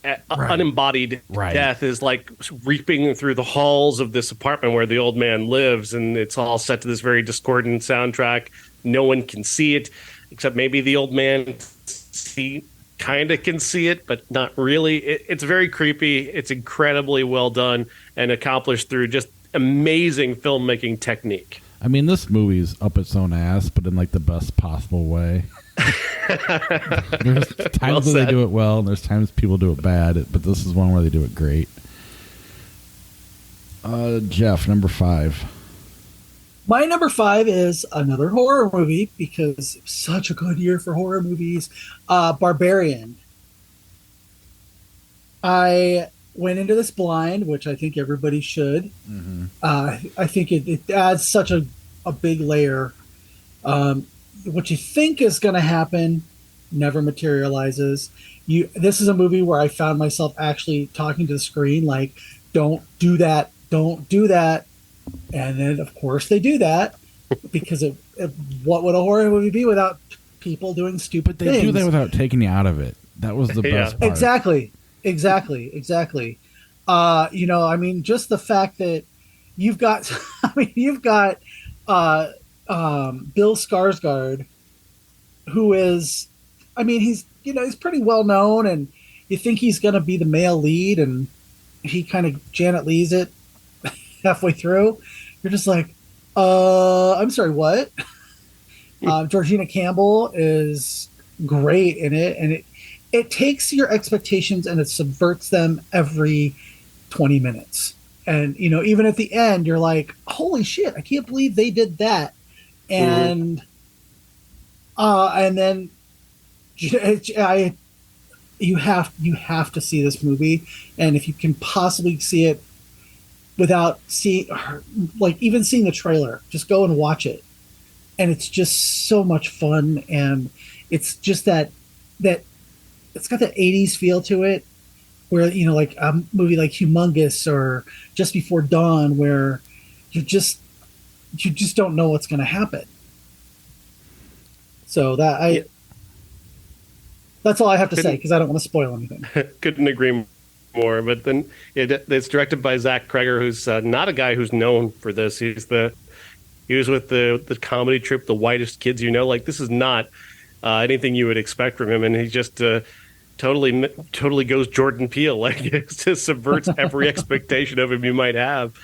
right. Unembodied. Right. Death is like reaping through the halls of this apartment where the old man lives, and it's all set to this very discordant soundtrack. No one can see it except maybe the old man. Kind of can see it, but not really. It's very creepy. It's incredibly well done and accomplished through just amazing filmmaking technique. I mean, this movie's up its own ass, but in like the best possible way. There's times where they do it well, and there's times people do it bad, but this is one where they do it great. Jeff, number 5. My number 5 is another horror movie because it's such a good year for horror movies. Barbarian. I went into this blind, which I think everybody should. Mm-hmm. I think it adds such a big layer. What you think is going to happen never materializes. This is a movie where I found myself actually talking to the screen like, don't do that, don't do that. And then, of course, they do that because what would a horror movie be without people doing stupid things? They do that without taking you out of it. That was the best part. Exactly. I mean, just the fact that you've got Bill Skarsgård, who is, I mean, he's pretty well known, and you think he's going to be the male lead, and he kind of Janet Leigh's it halfway through. You're just like, I'm sorry, what? Georgina Campbell is great in it, and it takes your expectations and it subverts them every 20 minutes. And even at the end, you're like, holy shit, I can't believe they did that. And then you have to see this movie, and if you can possibly see it without even seeing the trailer, just go and watch it. And it's just so much fun, and it's just that it's got that 80s feel to it, where like a movie like Humongous or Just Before Dawn, where you just don't know what's going to happen. So that's all I have to say, because I don't want to spoil anything. Couldn't agree more. But then it's directed by Zach Kreger, who's not a guy who's known for this. He was with the comedy troupe The Whitest Kids You Know. Like, this is not anything you would expect from him, and he just totally goes Jordan Peele. Like, it just subverts every expectation of him you might have.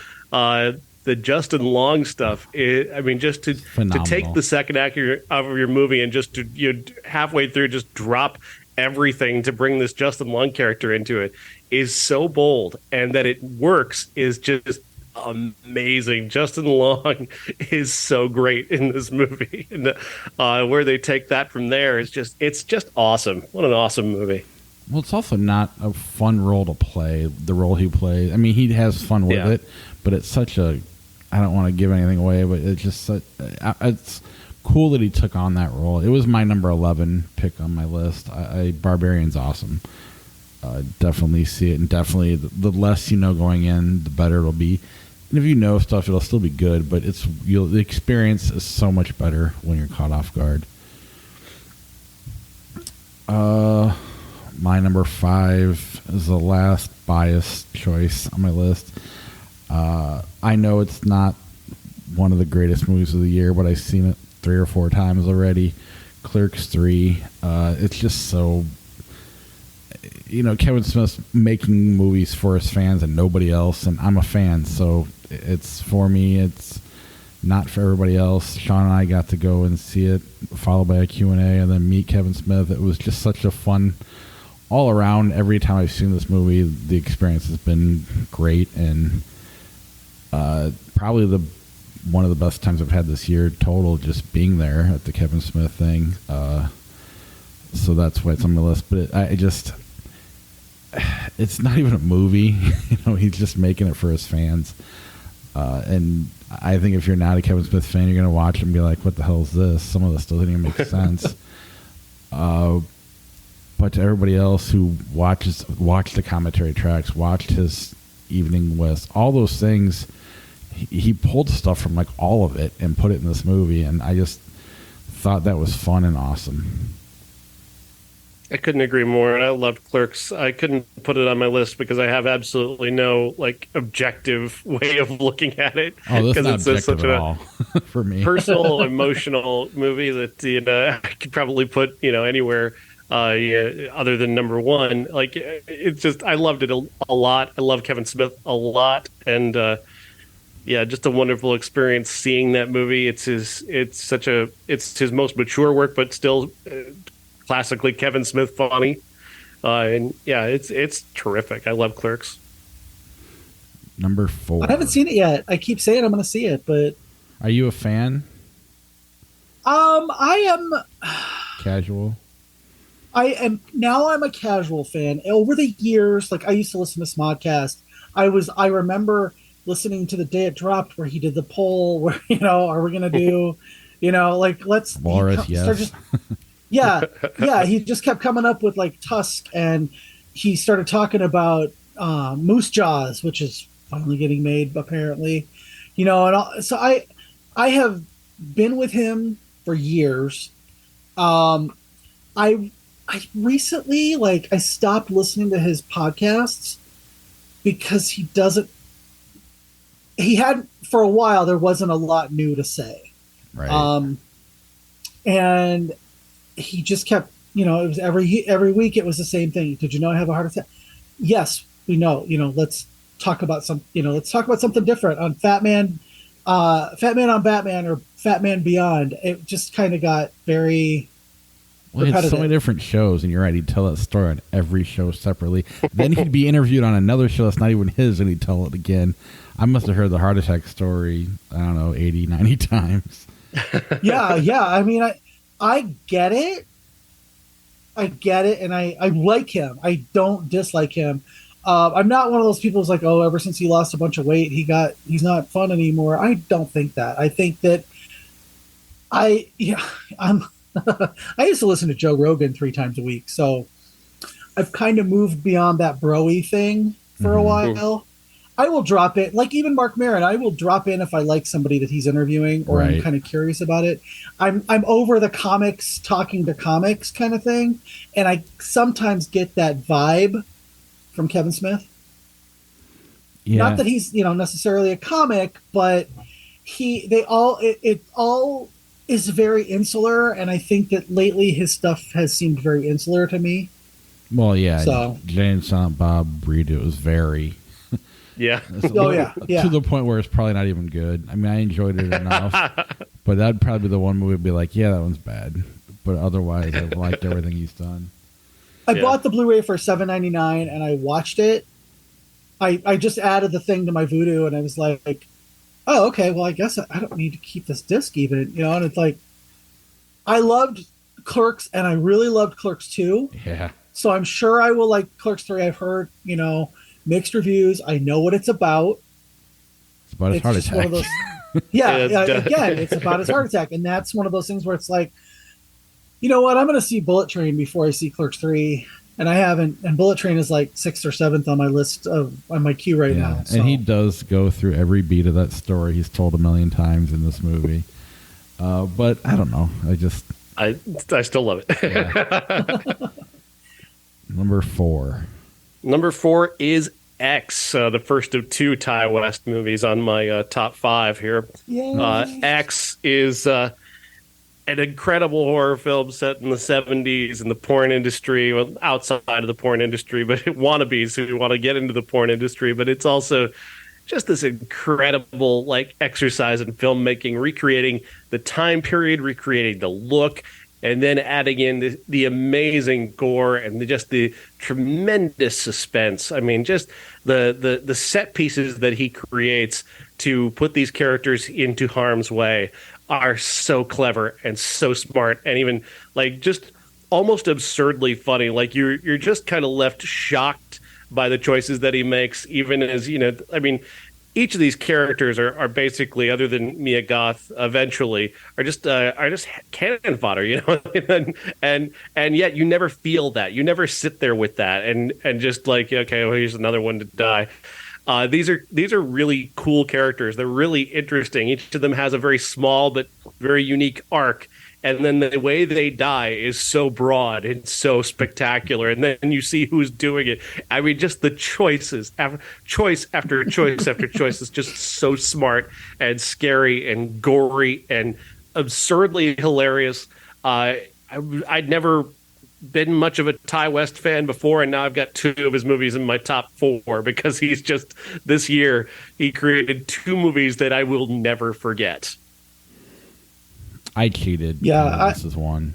The Justin Long stuff, just to take the second act of your movie and just to halfway through just drop everything to bring this Justin Long character into it is so bold, and that it works is just amazing. Justin Long is so great in this movie, and where they take that from there is it's just awesome. What an awesome movie. Well, it's also not a fun role to play, the role he plays. I mean, he has fun with it, but it's such a, I don't want to give anything away, but it's just it's cool that he took on that role. It was my number 11 pick on my list. Barbarian's awesome. Definitely see it, and definitely the less you know going in, the better it'll be. And if you know stuff, it'll still be good, but the experience is so much better when you're caught off guard. My number 5 is the last biased choice on my list. I know it's not one of the greatest movies of the year, but I've seen it 3 or 4 times already. Clerks 3. It's just so... Kevin Smith's making movies for his fans and nobody else, and I'm a fan, so it's for me. It's not for everybody else. Sean and I got to go and see it, followed by a Q&A, and then meet Kevin Smith. It was just such a fun all around. Every time I've seen this movie, the experience has been great, and probably one of the best times I've had this year total, just being there at the Kevin Smith thing. So that's why it's on my list. But it's not even a movie. He's just making it for his fans. And I think if you're not a Kevin Smith fan, you're going to watch it and be like, what the hell is this? Some of this doesn't even make sense. But to everybody else who watched the commentary tracks, watched his Evening West, all those things, he pulled stuff from like all of it and put it in this movie. And I just thought that was fun and awesome. I couldn't agree more. I loved Clerks. I couldn't put it on my list because I have absolutely no objective way of looking at it. Oh, this is not objective at all for me. Personal, emotional movie that I could probably put anywhere other than number 1. It's just I loved it a lot. I love Kevin Smith a lot, and just a wonderful experience seeing that movie. It's his most mature work, but still. Classically Kevin Smith funny, and it's terrific. I love Clerks. Number 4. I haven't seen it yet. I keep saying I'm going to see it, but are you a fan? I am casual. I am now. I'm a casual fan. Over the years, I used to listen to Smodcast. I remember listening to the day it dropped, where he did the poll, where are we going to do, let's Walrus, yes. Yeah, he just kept coming up with Tusk, and he started talking about Moose Jaws, which is finally getting made apparently, so I have been with him for years. I recently I stopped listening to his podcasts because he had for a while there wasn't a lot new to say, right? And he just kept, it was every week it was the same thing. Did you know I have a heart attack? Yes, we know. Let's talk about something different on Fat Man on Batman, or Fat Man Beyond. It just kind of got very repetitive. It's so many different shows, and you're right. He'd tell that story on every show separately. Then he'd be interviewed on another show that's not even his, and he'd tell it again. I must have heard the heart attack story, I don't know, 80, 90 times. Yeah. I mean, I get it, and I like him. I don't dislike him. I'm not one of those people who's like, oh, ever since he lost a bunch of weight, he's not fun anymore. I don't think that. I think that I used to listen to Joe Rogan 3 times a week, so I've kind of moved beyond that bro-y thing for a while. I will drop it, even Mark Maron. I will drop in if I like somebody that he's interviewing, or I'm kind of curious about it. I'm over the comics, talking to comics kind of thing, and I sometimes get that vibe from Kevin Smith. Yeah. Not that he's necessarily a comic, but it all is very insular, and I think that lately his stuff has seemed very insular to me. Well, yeah. So Jay and Silent Bob read it was very. Yeah. To the point where it's probably not even good. I mean, I enjoyed it enough, but that'd probably be the one movie I'd be like, yeah, that one's bad. But otherwise, I've liked everything he's done. I bought the Blu-ray for $7.99, and I watched it. I just added the thing to my Vudu, and I was like, oh, okay, well, I guess I don't need to keep this disc even, and it's like, I loved Clerks, and I really loved Clerks 2. Yeah. So I'm sure I will like Clerks 3. I've heard, mixed reviews. I know what it's about. It's about his heart attack. One of those, again, it's about his heart attack. And that's one of those things where it's like, you know what? I'm going to see Bullet Train before I see Clerks 3. and I haven't. And Bullet Train is like 6th or 7th on my list on my queue right now. So. And he does go through every beat of that story. He's told a million times in this movie. But I don't know. I still love it. Yeah. Number 4. Number 4 is X, the first of 2 Ty West movies on my top 5 here. X is an incredible horror film set in the 70s in the porn industry, well, outside of the porn industry, but wannabes who want to get into the porn industry. But it's also just this incredible like exercise in filmmaking, recreating the time period, recreating the look, and then adding in the amazing gore and just the tremendous suspense. I mean, just the set pieces that he creates to put these characters into harm's way are so clever and so smart, and even like just almost absurdly funny. Like you're just kind of left shocked by the choices that he makes, even as, I mean, each of these characters are basically, other than Mia Goth, eventually are just cannon fodder, and yet you never feel that. You never sit there with that and just like, okay, well, here's another one to die. These are really cool characters. They're really interesting. Each of them has a very small but very unique arc. And then the way they die is so broad and so spectacular. And then you see who's doing it. I mean, just the choice after choice after choice is just so smart and scary and gory and absurdly hilarious. I'd never been much of a Ty West fan before, and now I've got 2 of his movies in my top 4 because he's just, this year, he created 2 movies that I will never forget. I cheated. Yeah, this is one.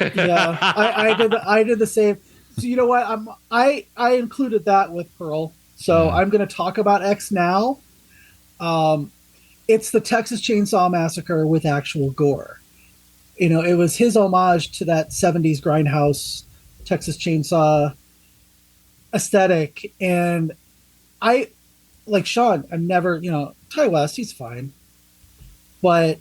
Yeah, I did the same. So you know what? I included that with Pearl. So I'm going to talk about X now. It's the Texas Chainsaw Massacre with actual gore. It was his homage to that 70s grindhouse Texas Chainsaw aesthetic. And I, like Sean, I'm never, Ty West, he's fine. But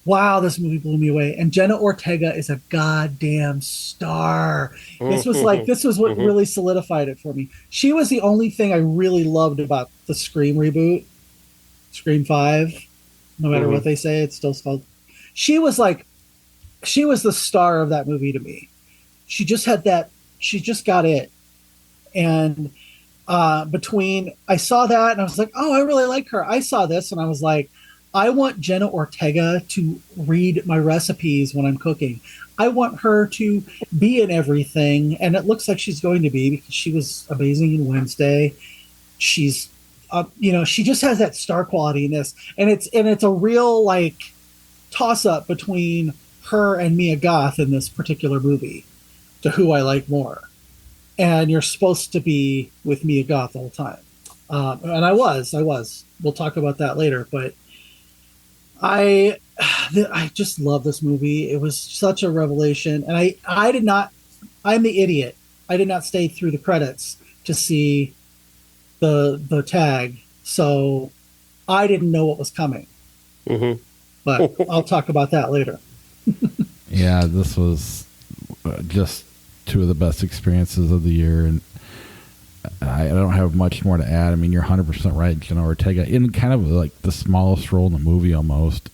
wow, this movie blew me away. And Jenna Ortega is a goddamn star. This was what really solidified it for me. She was the only thing I really loved about the Scream reboot, Scream 5. No matter what they say, it's still spelled. She was the star of that movie to me. She just got it. And I saw that and I was like, oh, I really like her. I saw this and I was like, I want Jenna Ortega to read my recipes when I'm cooking. I want her to be in everything, and it looks like she's going to be because she was amazing in Wednesday. She's, she just has that star quality in this, and it's a real like toss up between her and Mia Goth in this particular movie, to who I like more. And you're supposed to be with Mia Goth the whole time, and I was. We'll talk about that later, but. I just love this movie. It was such a revelation. And I'm the idiot. I did not stay through the credits to see the tag. So I didn't know what was coming. Mm-hmm. But I'll talk about that later. Yeah, this was just 2 of the best experiences of the year. And I don't have much more to add. I mean, you're 100% right. Jenna Ortega, in kind of like the smallest role in the movie almost,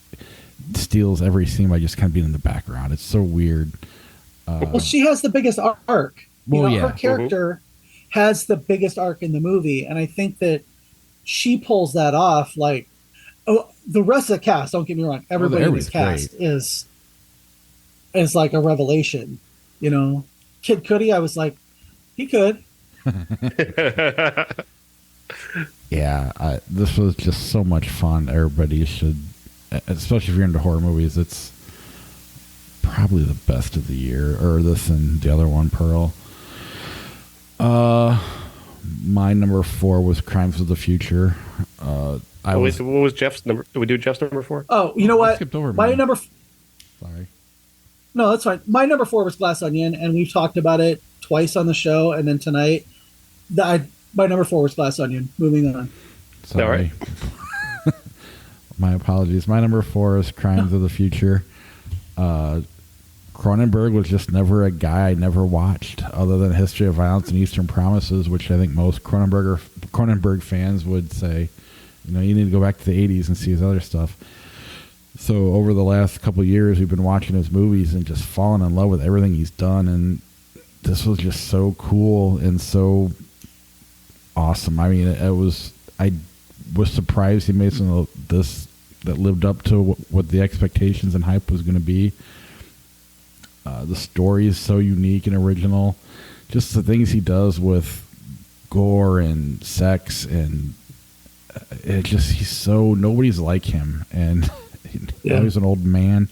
steals every scene by just kind of being in the background. It's so weird. Well, she has the biggest arc. Her character has the biggest arc in the movie, and I think that she pulls that off. Like, the rest of the cast, don't get me wrong, everybody in this cast is like a revelation. Kid Cudi, I was like, he could. Yeah, this was just so much fun. Everybody should, especially if you're into horror movies, it's probably the best of the year. Or this and the other one, Pearl. My number 4 was Crimes of the Future. What was Jeff's number? Did we do Jeff's number 4? Oh, you know what? Skipped over my number. Sorry. No, that's fine. My number 4 was Glass Onion, and we've talked about it twice on the show, and then tonight. My number 4 was Glass Onion. Moving on. Sorry. My apologies. My number 4 is Crimes of the Future. Cronenberg was just never a guy I never watched, other than History of Violence and Eastern Promises, which I think most Cronenberg fans would say, you need to go back to the 80s and see his other stuff. So over the last couple of years, we've been watching his movies and just fallen in love with everything he's done, and this was just so cool and so awesome. I mean, I was surprised he made some of this that lived up to what the expectations and hype was going to be. The story is so unique and original. Just the things he does with gore and sex, and nobody's like him. And now he's an old man,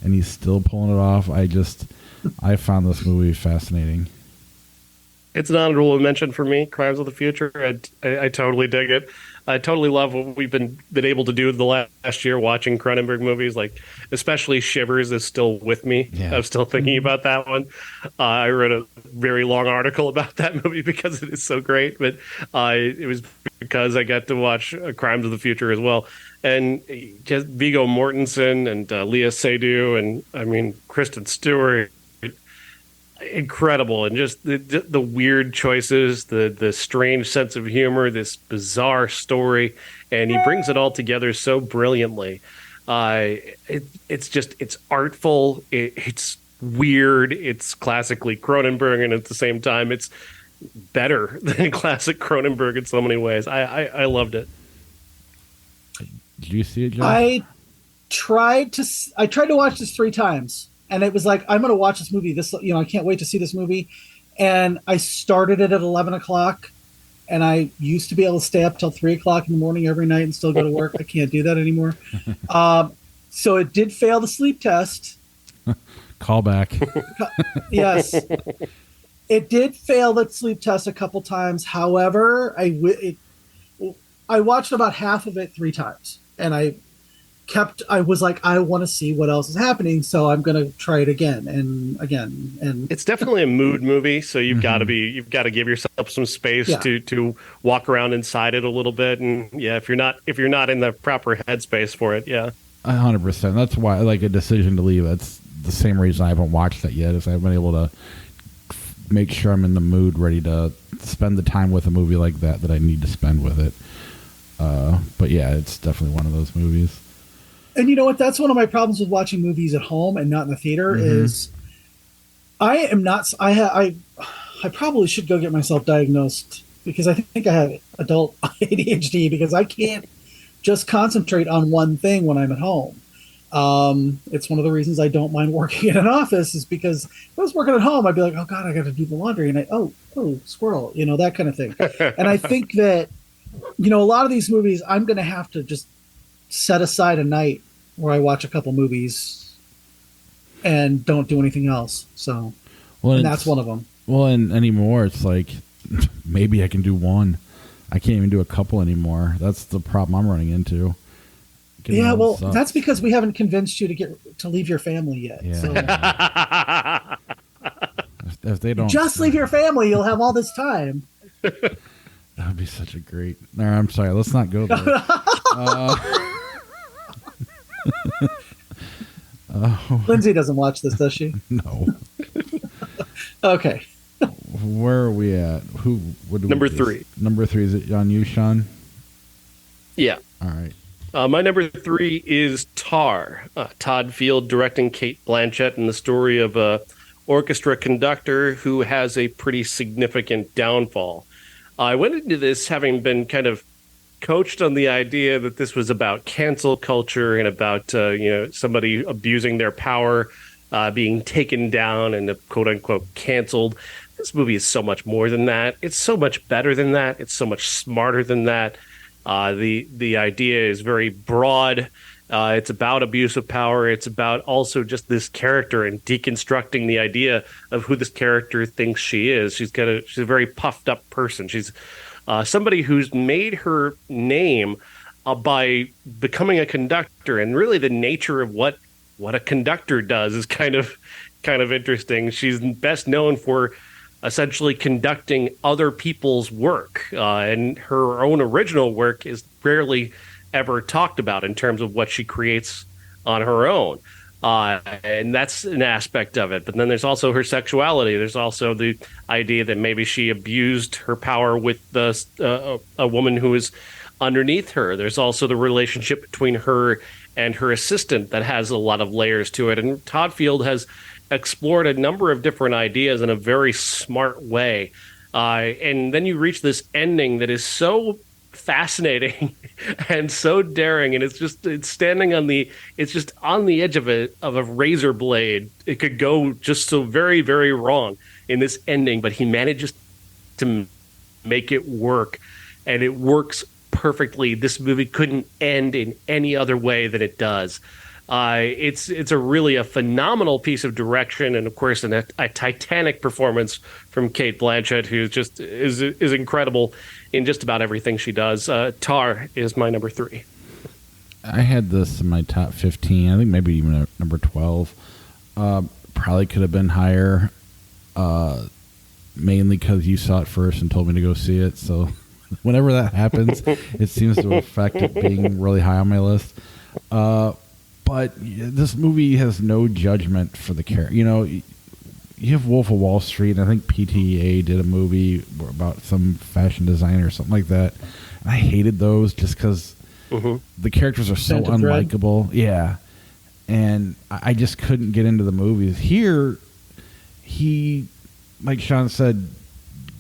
and he's still pulling it off. I found this movie fascinating. It's an honorable mention for me. Crimes of the Future. I totally dig it. I totally love what we've been able to do the last year watching Cronenberg movies, like especially Shivers is still with me. Yeah. I'm still thinking about that one. I wrote a very long article about that movie because it is so great, but it was because I got to watch Crimes of the Future as well. And just Viggo Mortensen and Leah Seydoux and, I mean, Kristen Stewart. Incredible, and just the weird choices, the strange sense of humor, this bizarre story, and he brings it all together so brilliantly. It's artful, it's weird, it's classically Cronenberg, and at the same time, it's better than classic Cronenberg in so many ways. I loved it. Did you see it, John? I tried to watch this 3 times. And it was like, I'm going to watch this movie. I can't wait to see this movie. And I started it at 11 o'clock. And I used to be able to stay up till 3 o'clock in the morning every night and still go to work. I can't do that anymore. So it did fail the sleep test. Call back. Yes. It did fail the sleep test a couple times. However, I watched about half of it 3 times. And I was like, I want to see what else is happening, so I'm going to try it again and again. And it's definitely a mood movie, so you've got to give yourself some space to walk around inside it a little bit. And if you're not in the proper headspace for it, 100%. That's why, like, a decision to leave. That's the same reason I haven't watched that yet. Is I haven't been able to make sure I'm in the mood, ready to spend the time with a movie like that I need to spend with it. But yeah, it's definitely one of those movies. And you know what? That's one of my problems with watching movies at home and not in the theater is I am not. I probably should go get myself diagnosed because I think I have adult ADHD because I can't just concentrate on one thing when I'm at home. It's one of the reasons I don't mind working in an office is because if I was working at home, I'd be like, oh God, I got to do the laundry. And squirrel, that kind of thing. And I think that, a lot of these movies, I'm going to have to just set aside a night where I watch a couple movies and don't do anything else. So, and that's one of them. Well, and anymore, it's like maybe I can do one. I can't even do a couple anymore. That's the problem I'm running into. That's because we haven't convinced you to leave your family yet. Yeah. So if they don't just leave your family, you'll have all this time. That would be such a great. No, I'm sorry. Let's not go there. Lindsay doesn't watch this, does she? No. Okay. Where are we at? Number 3. Number 3, is it on you, Sean? Yeah. All right. My number 3 is Tar. Todd Field directing Cate Blanchett and the story of a orchestra conductor who has a pretty significant downfall. I went into this having been kind of coached on the idea that this was about cancel culture and about somebody abusing their power, being taken down and quote unquote canceled. This movie is so much more than that. It's so much better than that. It's so much smarter than that. The idea is very broad. It's about abuse of power. It's about also just this character and deconstructing the idea of who this character thinks she is. She's a very puffed up person. She's somebody who's made her name by becoming a conductor, and really the nature of what a conductor does is kind of interesting. She's best known for essentially conducting other people's work, and her own original work is rarely ever talked about in terms of what she creates on her own. And that's an aspect of it. But then there's also her sexuality. There's also the idea that maybe she abused her power with a woman who is underneath her. There's also the relationship between her and her assistant that has a lot of layers to it. And Todd Field has explored a number of different ideas in a very smart way. And then you reach this ending that is so fascinating and so daring, and it's standing on the it's just on the edge of a razor blade. It could go just so very, very wrong in this ending, but he manages to make it work, and it works perfectly. This movie couldn't end in any other way than it does. It's a really a phenomenal piece of direction, and of course, a titanic performance from Cate Blanchett, who just is incredible in just about everything she does. Tar is my number 3. I had this in my top 15. I think maybe even number 12. Probably could have been higher, mainly because you saw it first and told me to go see it. So whenever that happens, it seems to affect it being really high on my list. But this movie has no judgment for the character. You know, you have Wolf of Wall Street, and I think PTA did a movie about some fashion designer or something like that. And I hated those just because the characters are so unlikable. Yeah. And I just couldn't get into the movies. Here, he, like Sean said,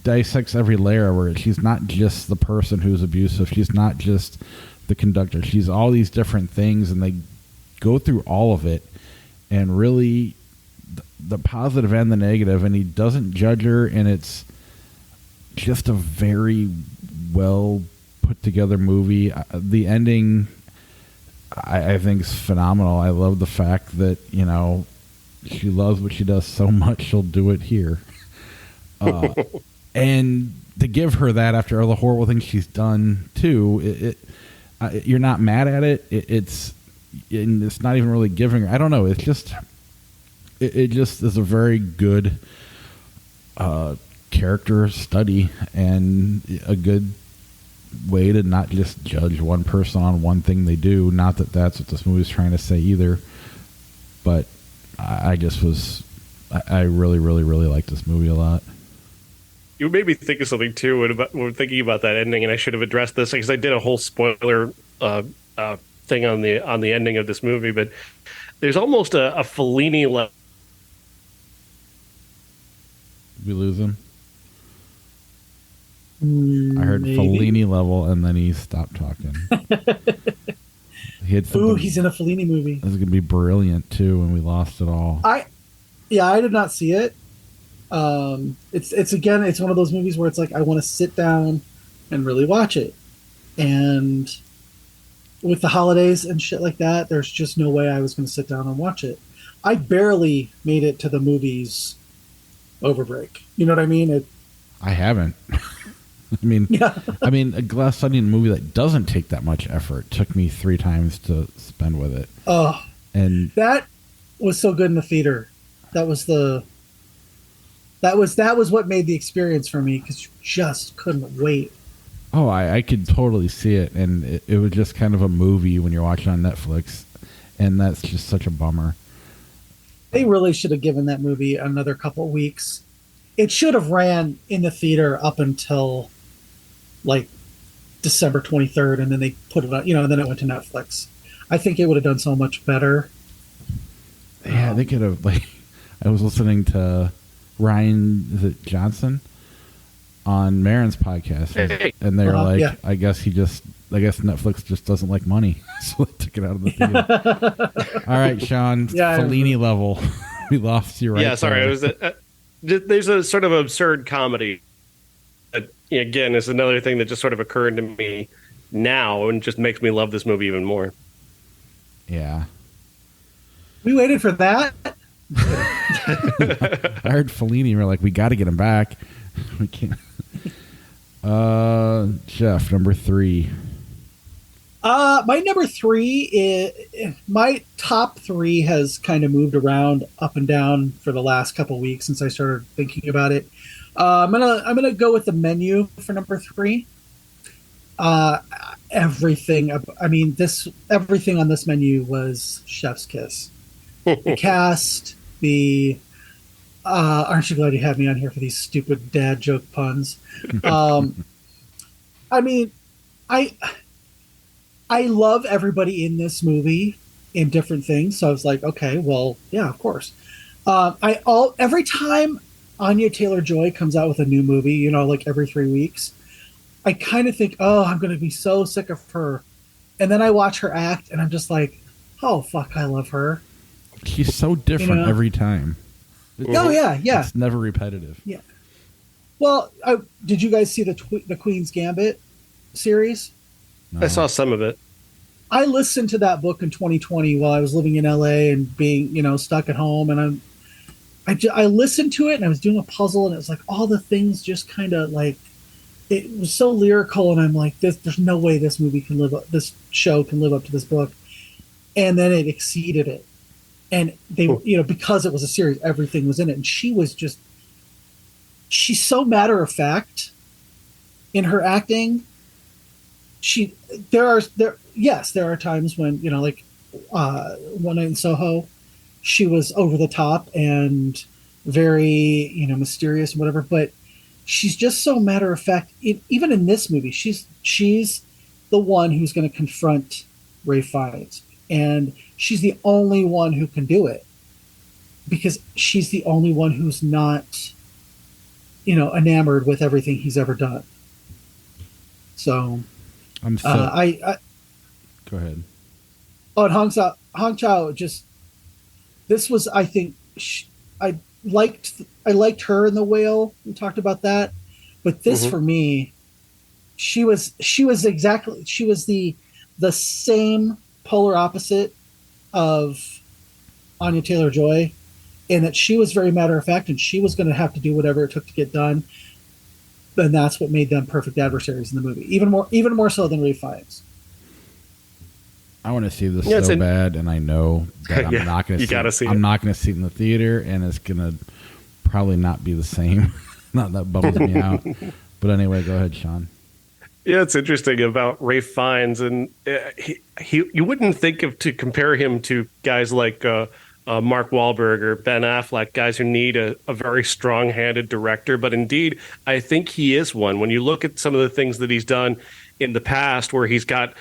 dissects every layer where she's not just the person who's abusive. She's not just the conductor. She's all these different things, and they go through all of it, and really the positive and the negative, and he doesn't judge her, and it's just a very well put together movie. The ending, I think, is phenomenal. I love the fact that, you know, she loves what she does so much she'll do it here. And to give her that after all the horrible things she's done too, you're not mad at it. It's not even really giving her. I don't know. It's just it just is a very good character study, and a good way to not just judge one person on one thing they do. Not that that's what this movie is trying to say either, but I really, really, really like this movie a lot. You made me think of something too when thinking about that ending, and I should have addressed this because I did a whole spoiler thing on the ending of this movie. But there's almost a Fellini level. We lose him. I heard maybe. Fellini level, and then he stopped talking. He's in a Fellini movie. This is gonna be brilliant too, and we lost it all. I did not see it. It's one of those movies where it's like I want to sit down and really watch it, and with the holidays and shit like that, there's just no way I was going to sit down and watch it. I barely made it to the movies over break. You know what I mean? I haven't. A Glass Onion movie that doesn't take that much effort took me 3 times to spend with it. Oh, and that was so good in the theater. That was what made the experience for me, because you just couldn't wait. Oh, I could totally see it, and it was just kind of a movie when you're watching on Netflix, and that's just such a bummer. They really should have given that movie another couple of weeks. It should have ran in the theater up until like December 23rd, and then they put it on, and then it went to Netflix. I think it would have done so much better. Yeah, they could have, I was listening to Ryan Johnson on Maron's podcast, and they were I guess Netflix just doesn't like money, so they took it out of the theater. All right, Sean, Fellini level. We lost you right. Yeah, sorry. It was there's a sort of absurd comedy that, again, is another thing that just sort of occurred to me now and just makes me love this movie even more. Yeah. We waited for that. I heard Fellini. We're like, we got to get him back. We can't. Jeff, number 3. My number 3 is my top 3 has kind of moved around up and down for the last couple of weeks since I started thinking about it. I'm gonna go with The Menu for number 3. Everything on this menu was chef's kiss. the cast, the aren't you glad you had me on here for these stupid dad joke puns? I mean, I I love everybody in this movie in different things. So I was like, okay, well, yeah, of course. Every time Anya Taylor-Joy comes out with a new movie, like every 3 weeks, I kind of think, oh, I'm going to be so sick of her. And then I watch her act, and I'm just like, oh, fuck, I love her. She's so different every time. Oh, yeah. It's never repetitive. Yeah. Well, did you guys see the Queen's Gambit series? No. I saw some of it. I listened to that book in 2020 while I was living in LA and being, stuck at home. And I listened to it, and I was doing a puzzle, and it was like all the things just kind of like, it was so lyrical, and I'm like, there's no way this show can live up to this book. And then it exceeded it. And they, because it was a series, everything was in it. And she's so matter of fact in her acting. There are times when, like One Night in Soho, she was over the top and very, mysterious and whatever, but she's just so matter of fact. Even in this movie, she's the one who's going to confront Ralph Fiennes, and she's the only one who can do it because she's the only one who's not, enamored with everything he's ever done. So, I'm so. Go ahead. Oh, and Hong Chao this was, I think, I liked her in The Whale. We talked about that, but this for me, she was the same polar opposite of Anya Taylor-Joy, in that she was very matter of fact, and she was going to have to do whatever it took to get done. And that's what made them perfect adversaries in the movie, even more so than Ralph Fiennes. I want to see this so bad, and I know that I'm not going to see it. I'm not going to see it in the theater, and it's going to probably not be the same. Not that bums me out. But anyway, go ahead, Sean. Yeah, it's interesting about Ralph Fiennes, and you wouldn't think to compare him to guys like Mark Wahlberg or Ben Affleck, guys who need a very strong-handed director. But indeed, I think he is one. When you look at some of the things that he's done in the past, where he's got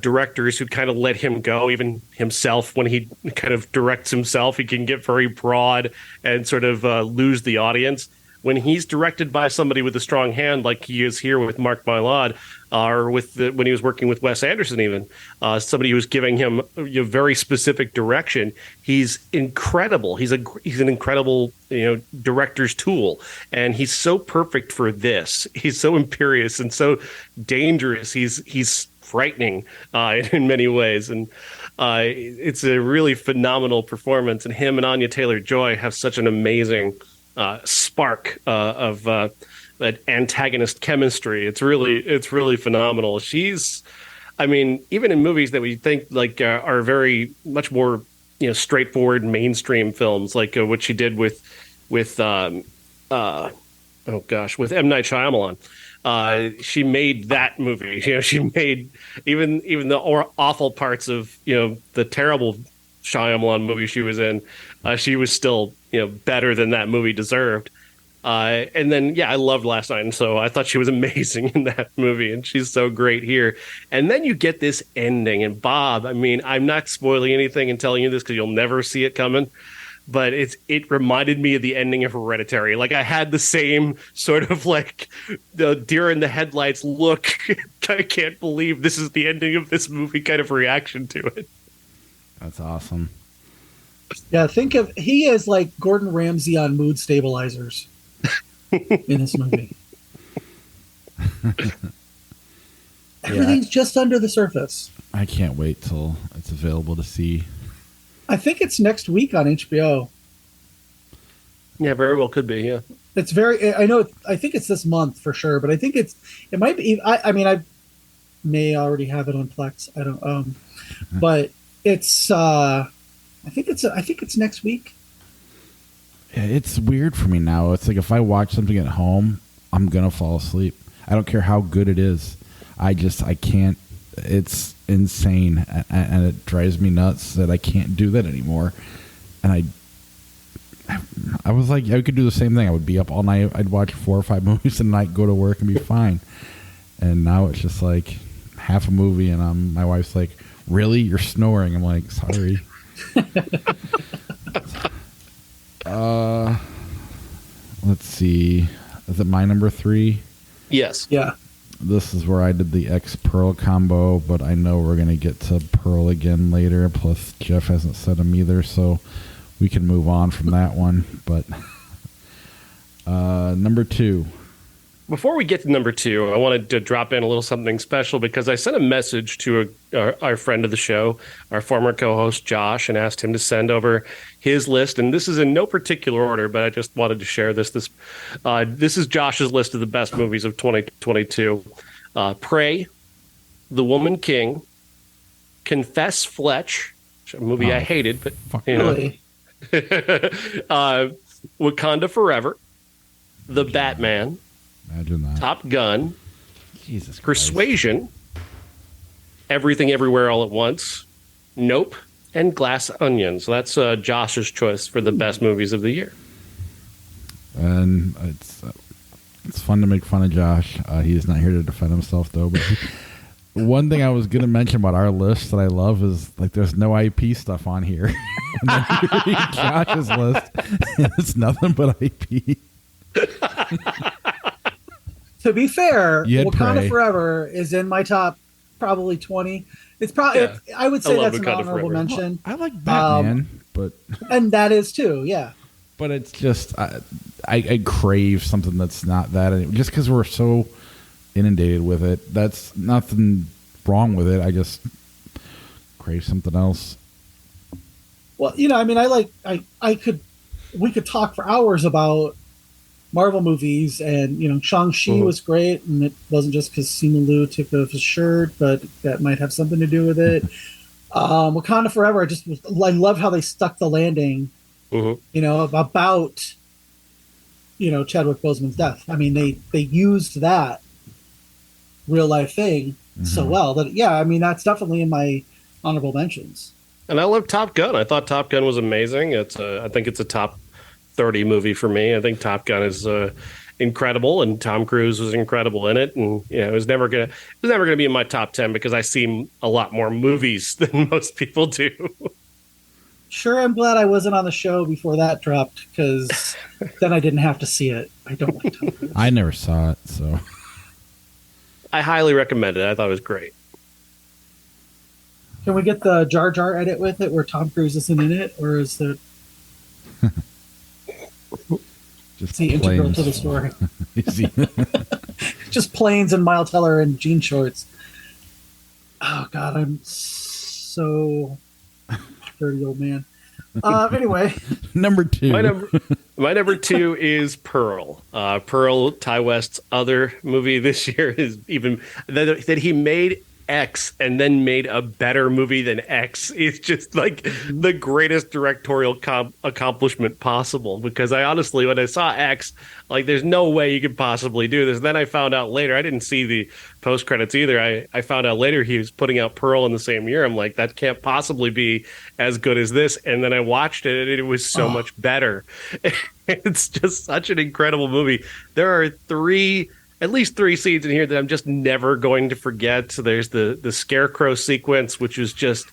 directors who kind of let him go, even himself, when he kind of directs himself, he can get very broad and sort of lose the audience. When he's directed by somebody with a strong hand, like he is here with Mark Mylod, or when he was working with Wes Anderson, even somebody who's giving him a very specific direction, he's incredible. He's an incredible director's tool, and he's so perfect for this. He's so imperious and so dangerous. He's frightening in many ways, and it's a really phenomenal performance. And him and Anya Taylor-Joy have such an amazing spark of antagonist chemistry. It's really phenomenal. She's, even in movies that we think like are very much more straightforward mainstream films, like what she did with M. Night Shyamalan. She made that movie. She made even the awful parts of the terrible Shyamalan movie she was in. She was still better than that movie deserved. And then I loved Last Night, and so I thought she was amazing in that movie, and she's so great here. And then you get this ending, and Bob, I'm not spoiling anything and telling you this because you'll never see it coming. But it reminded me of the ending of Hereditary. Like, I had the same sort of like the deer in the headlights look. I can't believe this is the ending of this movie kind of reaction to it. That's awesome. Yeah, he is like Gordon Ramsay on mood stabilizers in this movie. Everything's just under the surface. I can't wait till it's available to see. I think it's next week on HBO. Yeah, very well could be. Yeah, it's I think it's this month for sure, but I think it might be. I may already have it on Plex. I don't. But it's. I think it's next week. Yeah, it's weird for me now. It's like if I watch something at home, I'm gonna fall asleep. I don't care how good it is. I can't. It's insane, and it drives me nuts that I can't do that anymore. and I was like, I could do the same thing. I would be up all night. I'd watch 4 or 5 movies a night, go to work, and be fine. And now it's just like half a movie, and my wife's like, "Really? You're snoring?" I'm like, "Sorry." Let's see. Is it my number 3? Yes. Yeah. This is where I did the X Pearl combo, but I know we're going to get to Pearl again later. Plus, Jeff hasn't said them either, so we can move on from that one. But number 2. Before we get to number 2, I wanted to drop in a little something special because I sent a message to our friend of the show, our former co-host Josh, and asked him to send over his list. And this is in no particular order, but I just wanted to share this. This is Josh's list of the best movies of 2022. Prey, The Woman King, Confess Fletch, which is a movie I hated, but you know, Really? Wakanda Forever, The Batman, Imagine that. Top Gun, Jesus Christ. Persuasion, Everything Everywhere All at Once, Nope, and Glass Onion. So that's Josh's choice for the best movies of the year. And it's fun to make fun of Josh. He's not here to defend himself, though. But one thing I was going to mention about our list that I love is, like, there's no IP stuff on here. And then you read Josh's list, and it's nothing but IP. To be fair, You had Wakanda Prey. Forever is in my top probably 20. It's probably Yeah. I would say I love that's an Wakanda honorable Forever. mention, I like Batman, and that is too. Yeah. but it's just I crave something that's not that. And just because we're so inundated with it, that's nothing wrong with it. I just crave something else. Well, I mean, we could talk for hours about Marvel movies, and Shang-Chi was great, and it wasn't just because Simu Liu took off his shirt, but that might have something to do with it. Wakanda Forever, I love how they stuck the landing, about Chadwick Boseman's death. I mean, they used that real life thing so well that that's definitely in my honorable mentions. And I love Top Gun. I thought Top Gun was amazing. I think it's a top 30 movie for me. I think Top Gun is incredible, and Tom Cruise was incredible in it. And it was never gonna be in my top 10 because I see a lot more movies than most people do. Sure, I'm glad I wasn't on the show before that dropped, because then I didn't have to see it. I don't like Tom Cruise. I never saw it, so I highly recommend it. I thought it was great. Can we get the Jar Jar edit with it where Tom Cruise isn't in it, or is it just the integral planes. to the story? Is he- Just planes and Miles Teller and jean shorts. Oh God, I'm so dirty old man. Anyway, number 2. My number 2 is Pearl. Pearl, Ty West's other movie this year, is even that he made X and then made a better movie than X is just like the greatest directorial accomplishment possible. Because I honestly, when I saw X, like, there's no way you could possibly do this. And then I found out later, I didn't see the post credits either. I found out later he was putting out Pearl in the same year. I'm like, that can't possibly be as good as this. And then I watched it, and it was so much better. It's just such an incredible movie. There are at least 3 scenes in here that I'm just never going to forget. So there's the scarecrow sequence, which is just,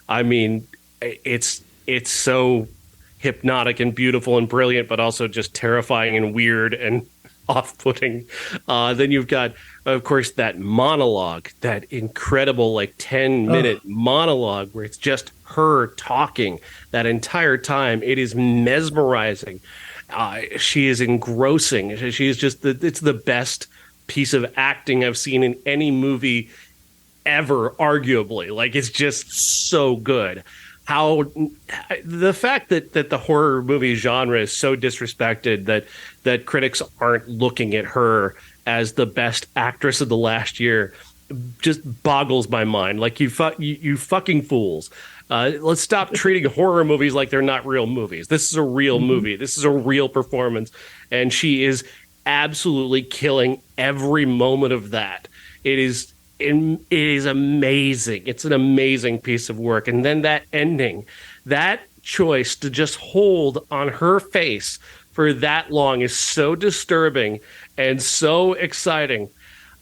I mean, it's so hypnotic and beautiful and brilliant, but also just terrifying and weird and off-putting. Then you've got, of course, that monologue, that incredible 10-minute monologue where it's just her talking that entire time. It is mesmerizing. She is engrossing. She is just it's the best piece of acting I've seen in any movie ever, arguably. Like, it's just so good. How the fact that the horror movie genre is so disrespected that critics aren't looking at her as the best actress of the last year just boggles my mind. Like, you fucking fools. Let's stop treating horror movies like they're not real movies. This is a real movie. This is a real performance. And she is absolutely killing every moment of that. It is amazing. It's an amazing piece of work. And then that ending, that choice to just hold on her face for that long is so disturbing and so exciting.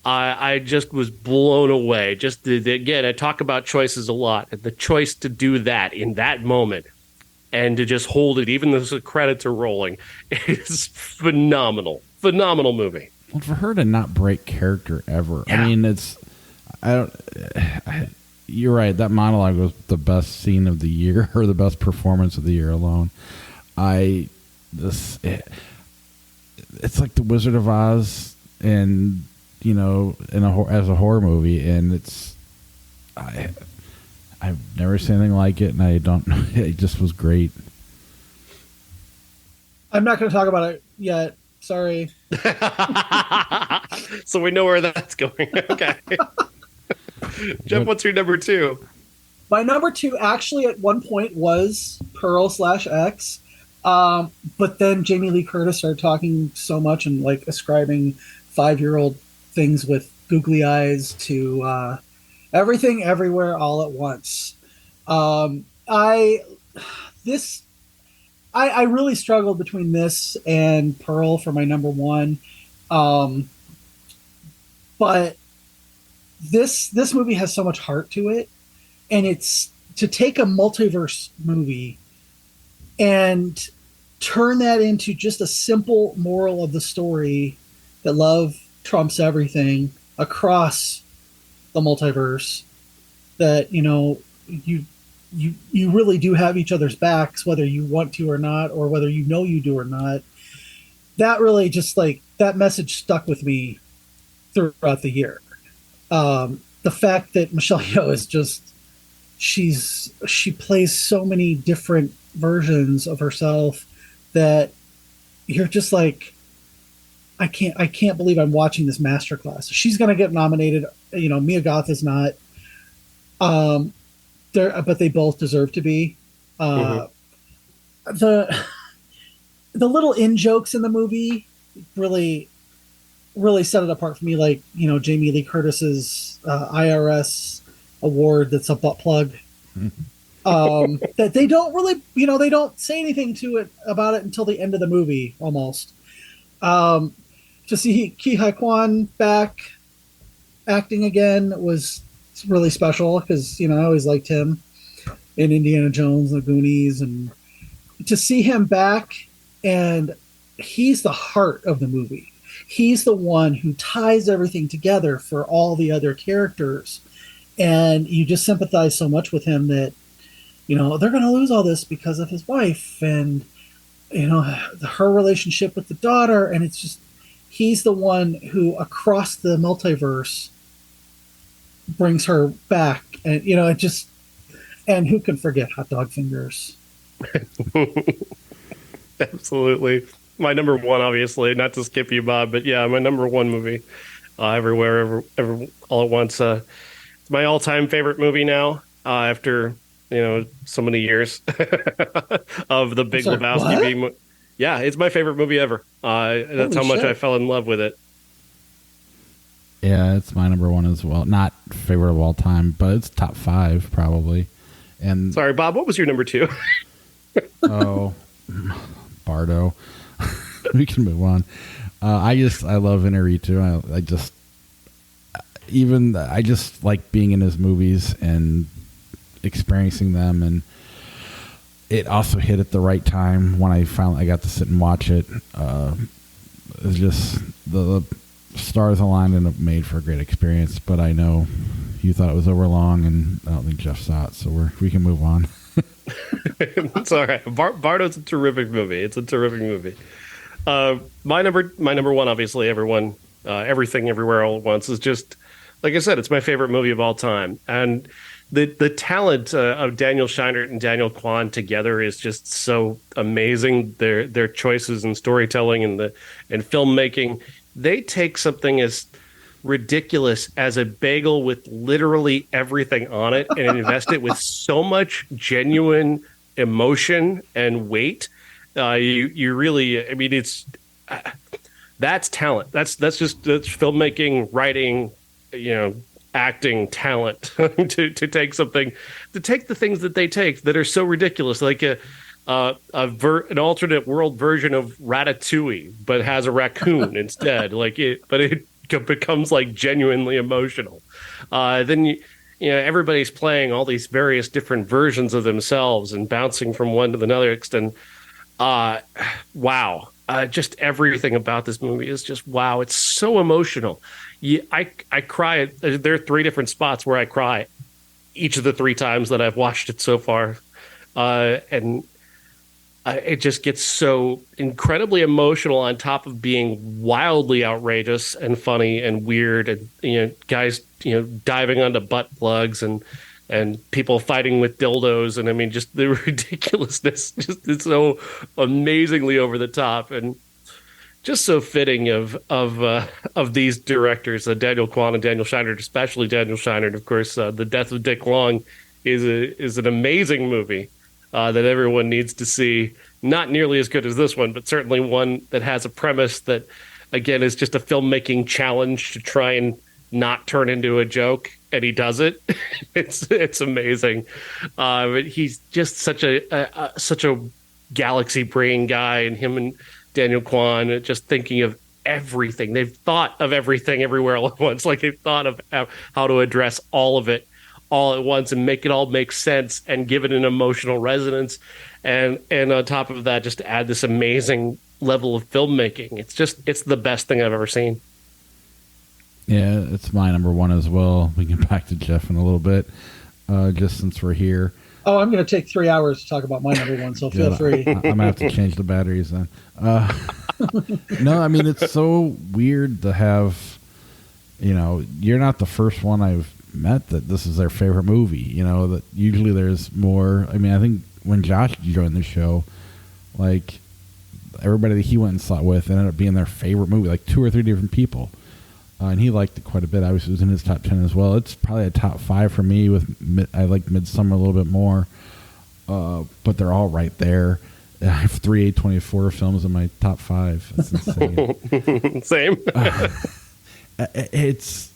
I just was blown away. Again, I talk about choices a lot. And the choice to do that in that moment and to just hold it, even as the credits are rolling, is phenomenal. Phenomenal movie. Well, for her to not break character ever. Yeah. I mean, you're right. That monologue was the best scene of the year, or the best performance of the year alone. It's like the Wizard of Oz, and as a horror movie, and I've never seen anything like it, and I don't. It just was great. I'm not going to talk about it yet. Sorry. So we know where that's going. Okay. Jeff, what's your number two? My number two actually at one point was Pearl/X. But then Jamie Lee Curtis started talking so much and like ascribing 5-year-old things with googly eyes to everything, everywhere, all at once. I really struggled between this and Pearl for my number one. But this movie has so much heart to it, and it's to take a multiverse movie and turn that into just a simple moral of the story that love trumps everything across the multiverse, that you really do have each other's backs, whether you want to or not, or whether you do or not. That really just like that message stuck with me throughout the year. The fact that Michelle Yeoh is just she plays so many different versions of herself that you're just like, I can't believe I'm watching this masterclass. She's going to get nominated. Mia Goth is not. But they both deserve to be. The little in jokes in the movie really set it apart for me. Like Jamie Lee Curtis's IRS award that's a butt plug. That they don't really they don't say anything about it until the end of the movie almost. To see Ki Hai Kwan back acting again was really special because I always liked him in Indiana Jones, The Goonies, and to see him back, and he's the heart of the movie. He's the one who ties everything together for all the other characters, and you just sympathize so much with him that they're going to lose all this because of his wife and her relationship with the daughter, and it's just he's the one who across the multiverse brings her back, and it just, and who can forget hot dog fingers? Absolutely. My number one, obviously, not to skip you, Bob, but yeah, my number one movie, Everywhere, All at Once. It's my all-time favorite movie now, after so many years of The Big Lebowski being. Yeah, it's my favorite movie ever. That's how much I fell in love with it. Yeah, it's my number one as well. Not favorite of all time, but it's top 5 probably. And sorry, Bob, what was your number 2? Oh, Bardo. We can move on. I love Inarritu. I just like being in his movies and experiencing them, and it also hit at the right time when I got to sit and watch it. It's just the stars aligned and it made for a great experience, but I know you thought it was over long, and I don't think Jeff saw it, so we can move on. It's all right. Bardo's a terrific movie. It's a terrific movie. My number one, obviously, Everything Everywhere All at Once is just, like I said, it's my favorite movie of all time, and the talent of Daniel Scheinert and Daniel Kwan together is just so amazing. Their choices in storytelling and filmmaking. They take something as ridiculous as a bagel with literally everything on it and invest it with so much genuine emotion and weight. You really, I mean, that's talent. That's filmmaking, writing, acting talent to take something, to take the things that they take that are so ridiculous, like an alternate world version of Ratatouille, but has a raccoon instead. But it becomes like genuinely emotional. Then everybody's playing all these various different versions of themselves and bouncing from one to the next. And wow, just everything about this movie is just wow. It's so emotional. I cry. There are 3 different spots where I cry each of the 3 times that I've watched it so far, and it just gets so incredibly emotional on top of being wildly outrageous and funny and weird, and guys diving onto butt plugs and people fighting with dildos, and I mean just the ridiculousness, just it's so amazingly over the top and just so fitting of these directors, Daniel Kwan and Daniel Scheinert, especially Daniel Scheinert. Of course, The Death of Dick Long is an amazing movie that everyone needs to see. Not nearly as good as this one, but certainly one that has a premise that, again, is just a filmmaking challenge to try and not turn into a joke, and he does it. It's amazing. But he's just such a galaxy brain guy, and him and Daniel Kwan just thinking of everything. They've thought of everything everywhere all at once. Like they've thought of how to address all of it all at once and make it all make sense and give it an emotional resonance. And on top of that, just to add this amazing level of filmmaking. It's the best thing I've ever seen. Yeah, it's my number 1 as well. We can get back to Jeff in a little bit, just since we're here. Oh, I'm going to take 3 hours to talk about my number 1, so feel free. I'm going to have to change the batteries then. No, I mean, it's so weird to have, you're not the first one I've met that this is their favorite movie. That usually there's more. I mean, I think when Josh joined the show, like, everybody that he went and saw it with ended up being their favorite movie, like 2 or 3 different people. And he liked it quite a bit. Obviously, it was in his top 10 as well. It's probably a top 5 for me. I like Midsommar a little bit more, but they're all right there. I have 3 A24 films in my top 5. That's insane. Same. It's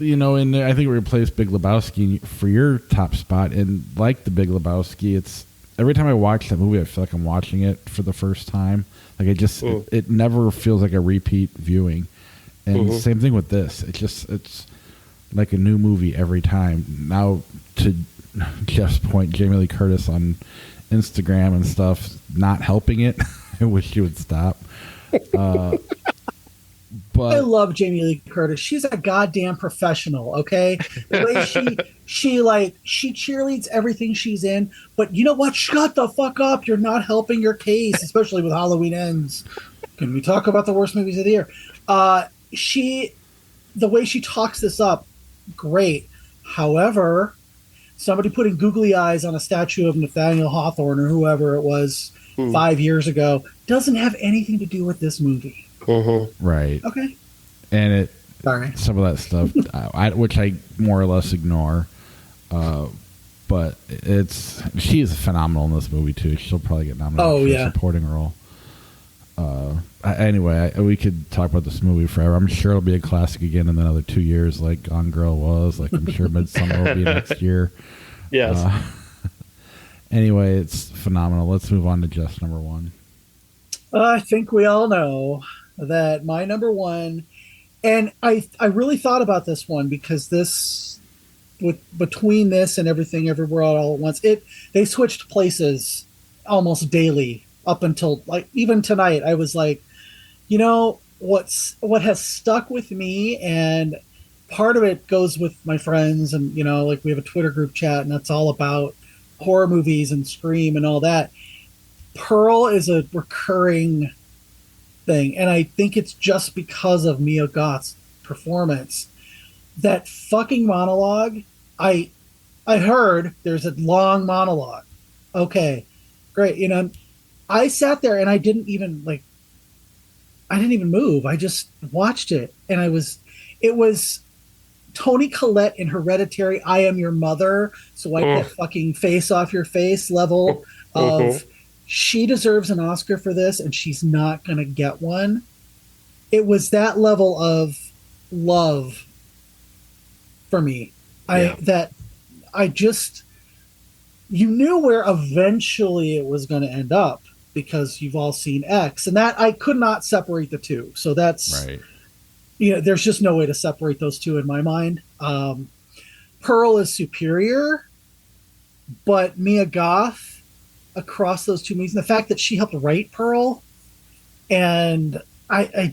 and I think we replaced Big Lebowski for your top spot. And like the Big Lebowski, it's every time I watch that movie, I feel like I'm watching it for the first time. Like it never feels like a repeat viewing. And same thing with this. It's like a new movie every time. Now, to Jeff's point, Jamie Lee Curtis on Instagram and stuff, not helping it. I wish she would stop. But I love Jamie Lee Curtis. She's a goddamn professional, okay? The way she cheerleads everything she's in, but you know what? Shut the fuck up. You're not helping your case, especially with Halloween Ends. Can we talk about the worst movies of the year? The way she talks this up, great. However, somebody putting googly eyes on a statue of Nathaniel Hawthorne or whoever it was 5 years ago doesn't have anything to do with this movie. Right. Okay. And Sorry. Some of that stuff, which I more or less ignore, but she is phenomenal in this movie too. She'll probably get nominated for a supporting role. Anyway, we could talk about this movie forever. I'm sure it'll be a classic again in another 2 years, like Gone Girl was. Like I'm sure Midsommar will be next year. Yes. Anyway, it's phenomenal. Let's move on to Jeff's number 1. I think we all know that my number 1, and I really thought about this one because between this and Everything Everywhere All at Once, they switched places almost daily up until like even tonight. I was like, what has stuck with me, and part of it goes with my friends, and like we have a Twitter group chat, and that's all about horror movies and Scream and all that. Pearl is a recurring thing, and I think it's just because of Mia Goth's performance. That fucking monologue, I heard there's a long monologue. Okay, great. I sat there and I didn't even move. I just watched it, and it was Toni Collette in Hereditary, I am your mother, so wipe that fucking face off your face level of she deserves an Oscar for this and she's not going to get one. It was that level of love for me. Yeah. I just, you knew where eventually it was going to end up because you've all seen X, and that I could not separate the two. So that's Right. there's just no way to separate those two in my mind. Pearl is superior, but Mia Goth across those two movies, and the fact that she helped write Pearl, and I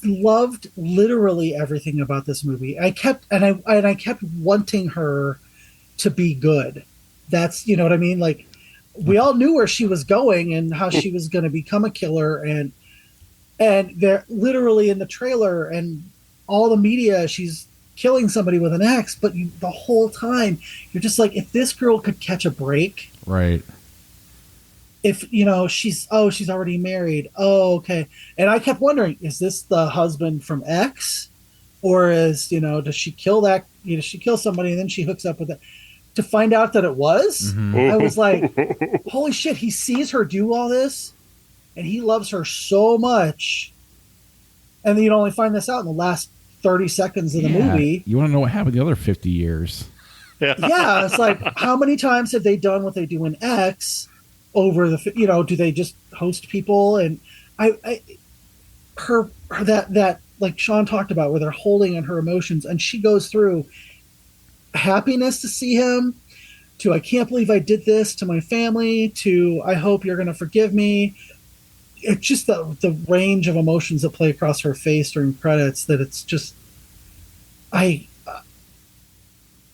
loved literally everything about this movie. I kept wanting her to be good. That's, you know what I mean? Like, we all knew where she was going and how she was going to become a killer, and they're literally in the trailer and all the media, she's killing somebody with an axe, but the whole time you're just like, if this girl could catch a break, Right. if she's already married, oh okay. And I kept wondering, is this the husband from X, or is does she kill that, she kills somebody and then she hooks up with it, to find out that it was. I was like, holy shit, he sees her do all this and he loves her so much, and then you only find this out in the last 30 seconds of the movie. You want to know what happened the other 50 years. Yeah, it's like, how many times have they done what they do in X over the, do they just host people? And her that like Sean talked about, where they're holding in her emotions, and she goes through happiness to see him, to I can't believe I did this to my family, to I hope you're going to forgive me. It's just the range of emotions that play across her face during credits, that it's just,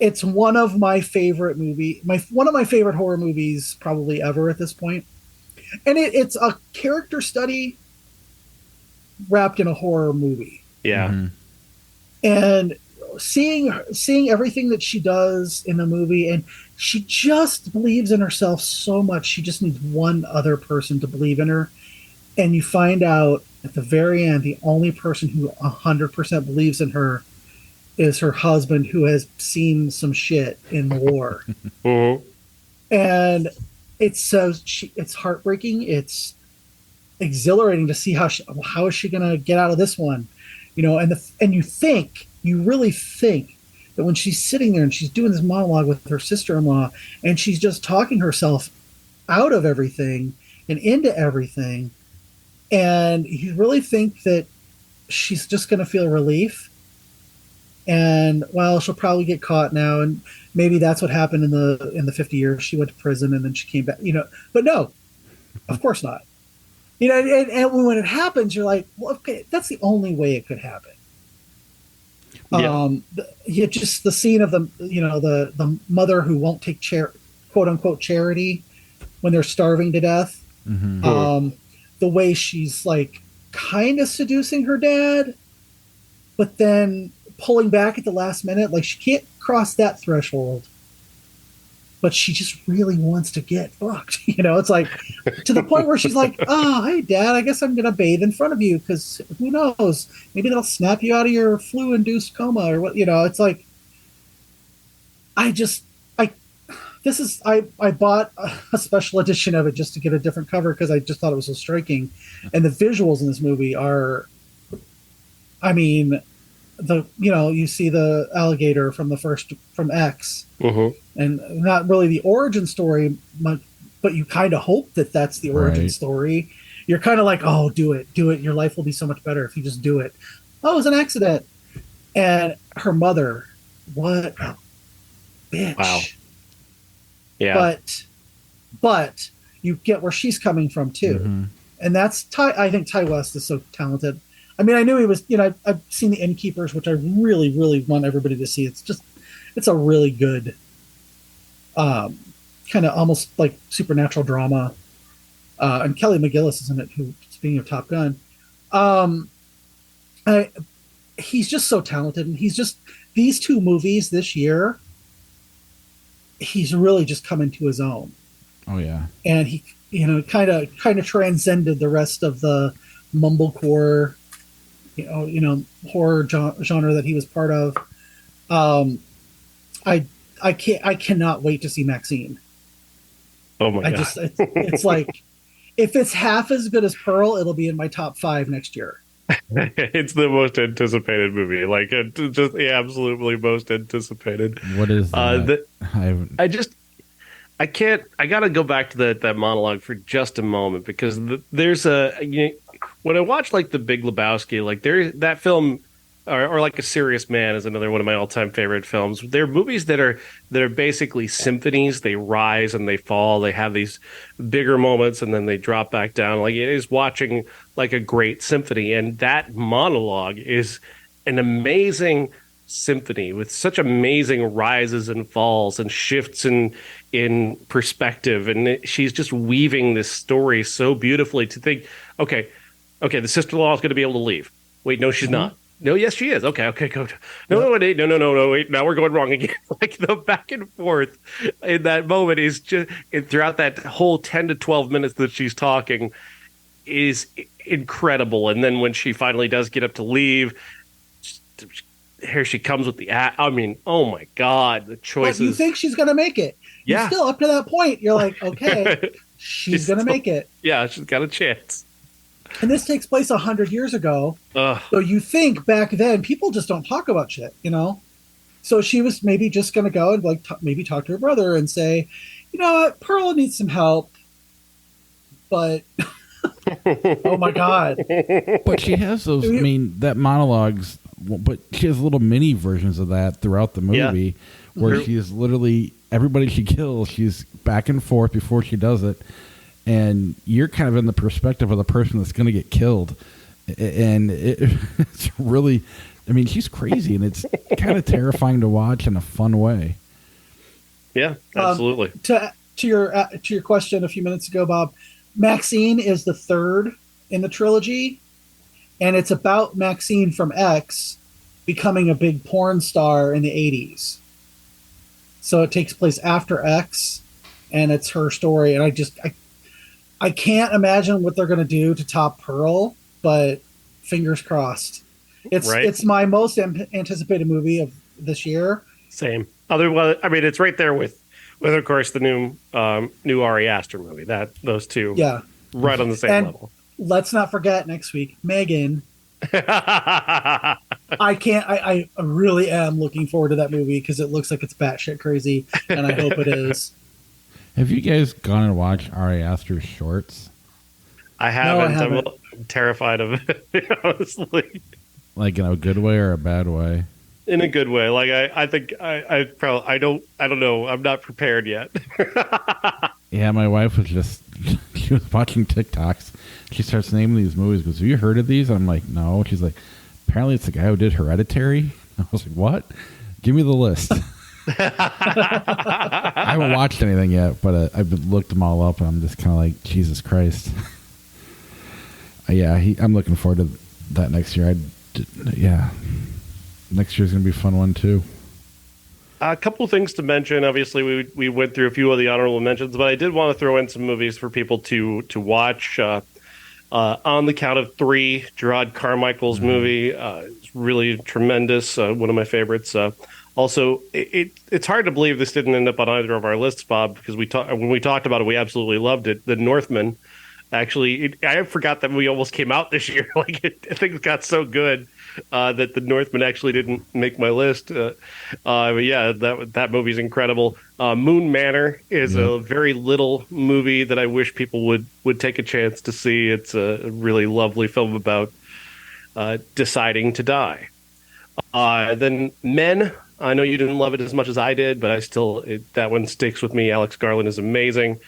it's one of my favorite one of my favorite horror movies probably ever at this point. And it's a character study wrapped in a horror movie. Yeah. Mm-hmm. And seeing everything that she does in the movie, and she just believes in herself so much. She just needs one other person to believe in her. And you find out at the very end, the only person who 100% believes in her is her husband, who has seen some shit in the war. Mm-hmm. And it's heartbreaking. It's exhilarating to see how is she going to get out of this one, and you really think that when she's sitting there and she's doing this monologue with her sister-in-law, and she's just talking herself out of everything and into everything, and you really think that she's just going to feel relief, and well, she'll probably get caught now, and maybe that's what happened in the 50 years. She went to prison and then she came back, but no, of course not. And when it happens, you're like, well, okay, that's the only way it could happen. Yeah. Just the scene of the mother who won't take quote unquote charity when they're starving to death. Mm-hmm. The way she's like kind of seducing her dad, but then pulling back at the last minute, like she can't cross that threshold, but she just really wants to get fucked. It's like to the point where she's like, oh, hey dad, I guess I'm going to bathe in front of you, because who knows, maybe that'll snap you out of your flu-induced coma or what, it's like, I bought a special edition of it just to get a different cover, because I just thought it was so striking. And the visuals in this movie are, I mean, you see the alligator from X, mm-hmm. and not really the origin story, but you kind of hope that that's the origin story. You're kind of like, oh, do it. Your life will be so much better if you just do it. Oh, it was an accident. And her mother, what a bitch. Wow. Yeah. But you get where she's coming from too. Mm-hmm. And that's I think Ty West is so talented. I mean, I knew he was, I've seen The Innkeepers, which I really, really want everybody to see. It's a really good, kind of almost like supernatural drama. And Kelly McGillis is in it, who, speaking of Top Gun, he's just so talented. And these two movies this year, he's really just come into his own. Oh yeah. And he, kind of transcended the rest of the mumblecore, horror genre that he was part of. I cannot wait to see Maxine. Oh my God. It's like, if it's half as good as Pearl, it'll be in my top 5 next year. It's the most anticipated movie. Like just the absolutely most anticipated. What is that? The, I haven't. I just I can't. I got to go back to that monologue for just a moment because there's when I watch like The Big Lebowski, like there that film, or like A Serious Man is another one of my all-time favorite films. They're movies that are basically symphonies. They rise and they fall. They have these bigger moments and then they drop back down. Like it is watching like a great symphony, and that monologue is an amazing symphony with such amazing rises and falls and shifts in perspective, and she's just weaving this story so beautifully to think, okay, the sister-in-law is going to be able to leave. Wait, no, she's not. No, yes, she is. Okay, go. No, no, wait, no, wait. Now we're going wrong again. Like the back and forth in that moment is just throughout that whole 10 to 12 minutes that she's talking is incredible. And then when she finally does get up to leave, here she comes with I mean, oh my God, the choices. But you think she's going to make it. Yeah. You're still up to that point. You're like, okay, she's going to make it. Yeah, she's got a chance. And this takes place 100 years ago. So you think back then, people just don't talk about shit, you know? So she was maybe just going to go and like maybe talk to her brother and say, you know what, Pearl needs some help. But, oh my God. But she has those, I mean, that monologues, but she has little mini versions of that throughout the movie where she is literally, everybody she kills, she's back and forth before she does it. And you're kind of in the perspective of the person that's going to get killed. And it's really, I mean, she's crazy, and it's kind of terrifying to watch in a fun way. Yeah, absolutely. To your question a few minutes ago, Bob, Maxine is the third in the trilogy, and it's about Maxine from X becoming a big porn star in the 80s. So it takes place after X, and it's her story. And I can't imagine what they're going to do to top Pearl, but fingers crossed. It's my most anticipated movie of this year. Same. Otherwise, I mean, it's right there with of course the new Ari Aster movie. Those two, right on the same level. Let's not forget next week, Megan. I really am looking forward to that movie because it looks like it's batshit crazy, and I hope it is. Have you guys gone and watched Ari Aster's shorts? I haven't. No, I haven't. I'm terrified of it, honestly. Like in a good way or a bad way? In a good way. Like I think I probably I don't know. I'm not prepared yet. Yeah, my wife was she was watching TikToks. She starts naming these movies. Goes, have you heard of these? And I'm like, no. She's like, apparently it's the guy who did Hereditary. I was like, what? Give me the list. I haven't watched anything yet, but I've looked them all up, and I'm just kind of like, Jesus Christ. I'm looking forward to that next year. Next year's going to be a fun one, too. A couple of things to mention. Obviously, we went through a few of the honorable mentions, but I did want to throw in some movies for people to watch. On the Count of Three, Gerard Carmichael's movie. It's really tremendous. One of my favorites. Also, it's hard to believe this didn't end up on either of our lists, Bob, because when we talked about it, we absolutely loved it. The Northman. Actually, I forgot that we almost came out this year. Like things got so good that The Northman actually didn't make my list. But yeah, that movie's incredible. Moon Manor is a very little movie that I wish people would take a chance to see. It's a really lovely film about deciding to die. Then Men. I know you didn't love it as much as I did, but that one sticks with me. Alex Garland is amazing.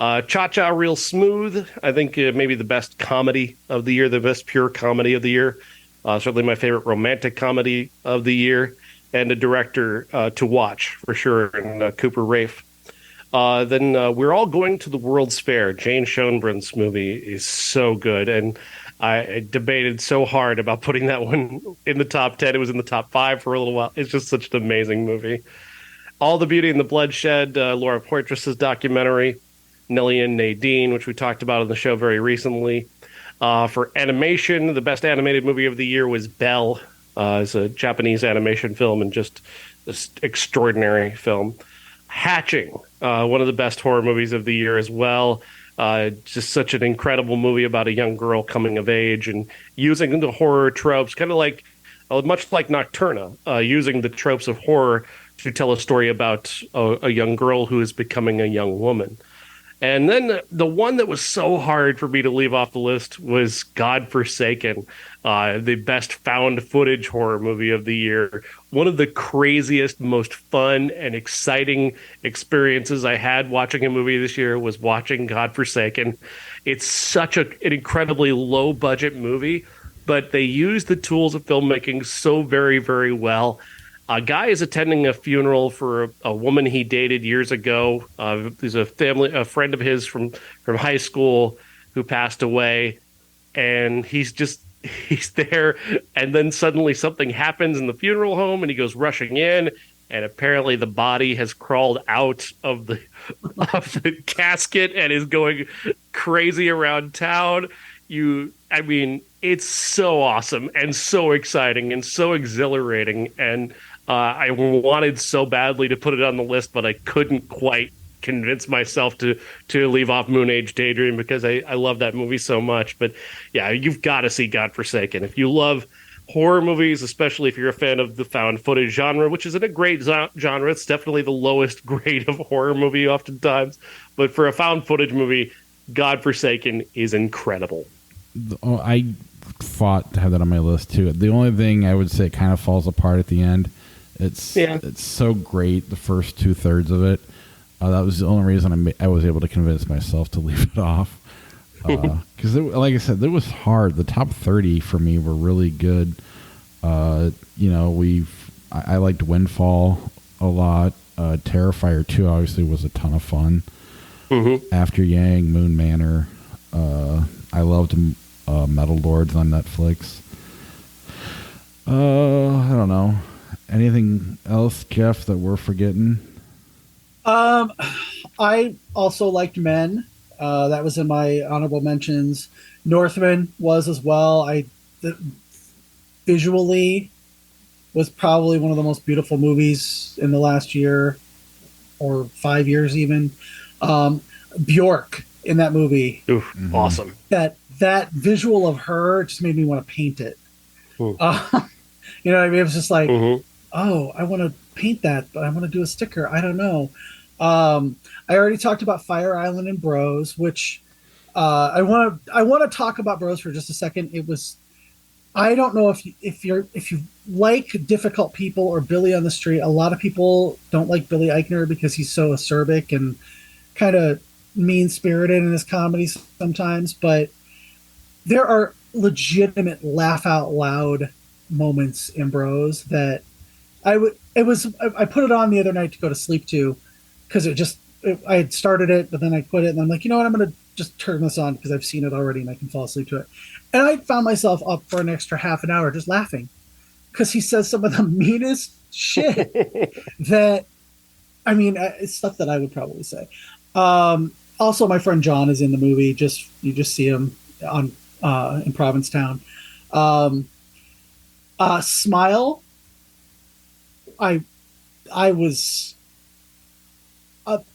Cha-Cha Real Smooth, I think maybe the best comedy of the year, the best pure comedy of the year. Certainly my favorite romantic comedy of the year, and a director to watch for sure, and Cooper Raiff. Then We're All Going to the World's Fair. Jane Schoenbrun's movie is so good, and I debated so hard about putting that one in the top 10. It was in the top 5 for a little while. It's just such an amazing movie. All the Beauty and the Bloodshed, Laura Poitras's documentary. Nellie and Nadine, which we talked about on the show very recently. For animation, the best animated movie of the year was Belle. It's a Japanese animation film and just this extraordinary film. Hatching, one of the best horror movies of the year as well. Just such an incredible movie about a young girl coming of age and using the horror tropes, kind of like, much like Nocturna, using the tropes of horror to tell a story about a young girl who is becoming a young woman. And then the one that was so hard for me to leave off the list was God Forsaken, the best found footage horror movie of the year. One of the craziest, most fun and exciting experiences I had watching a movie this year was watching God Forsaken. It's such an incredibly low budget movie, but they use the tools of filmmaking so very, very well. A guy is attending a funeral for a woman he dated years ago. There's a friend of his from high school who passed away, and he's there, and then suddenly something happens in the funeral home, and he goes rushing in, and apparently the body has crawled out of the casket and is going crazy around town. I mean, it's so awesome and so exciting and so exhilarating, and I wanted so badly to put it on the list, but I couldn't quite convince myself to leave off Moonage Daydream because I love that movie so much. But yeah, you've got to see God Forsaken. If you love horror movies, especially if you're a fan of the found footage genre, which isn't a great genre, it's definitely the lowest grade of horror movie oftentimes. But for a found footage movie, God Forsaken is incredible. I fought to have that on my list too. The only thing I would say it kind of falls apart at the end. It's so great, the first 2/3 of it. That was the only reason I was able to convince myself to leave it off. Because, like I said, it was hard. The top 30 for me were really good. I liked Windfall a lot. Terrifier 2 obviously was a ton of fun. Mm-hmm. After Yang, Moon Manor. I loved Metal Lords on Netflix. I don't know. Anything else, Jeff, that we're forgetting? I also liked Men. That was in my honorable mentions. Northman was as well. Visually was probably one of the most beautiful movies in the last year or 5 years even. Bjork in that movie. Oof, mm-hmm. Awesome. That visual of her just made me want to paint it. You know what I mean? It was just like, mm-hmm. Oh, I want to paint that, but I want to do a sticker. I don't know. I already talked about Fire Island and Bros, which I want to talk about Bros for just a second. I don't know if you like Difficult People or Billy on the Street. A lot of people don't like Billy Eichner because he's so acerbic and kind of mean-spirited in his comedies sometimes, but there are legitimate laugh out loud moments in Bros that I put it on the other night to go to sleep to because I had started it, but then I quit it, and I'm like, you know what, I'm going to just turn this on because I've seen it already and I can fall asleep to it. And I found myself up for an extra half an hour just laughing because he says some of the meanest shit that, I mean, it's stuff that I would probably say. Also, my friend John is in the movie. You just see him in Provincetown. Smile. I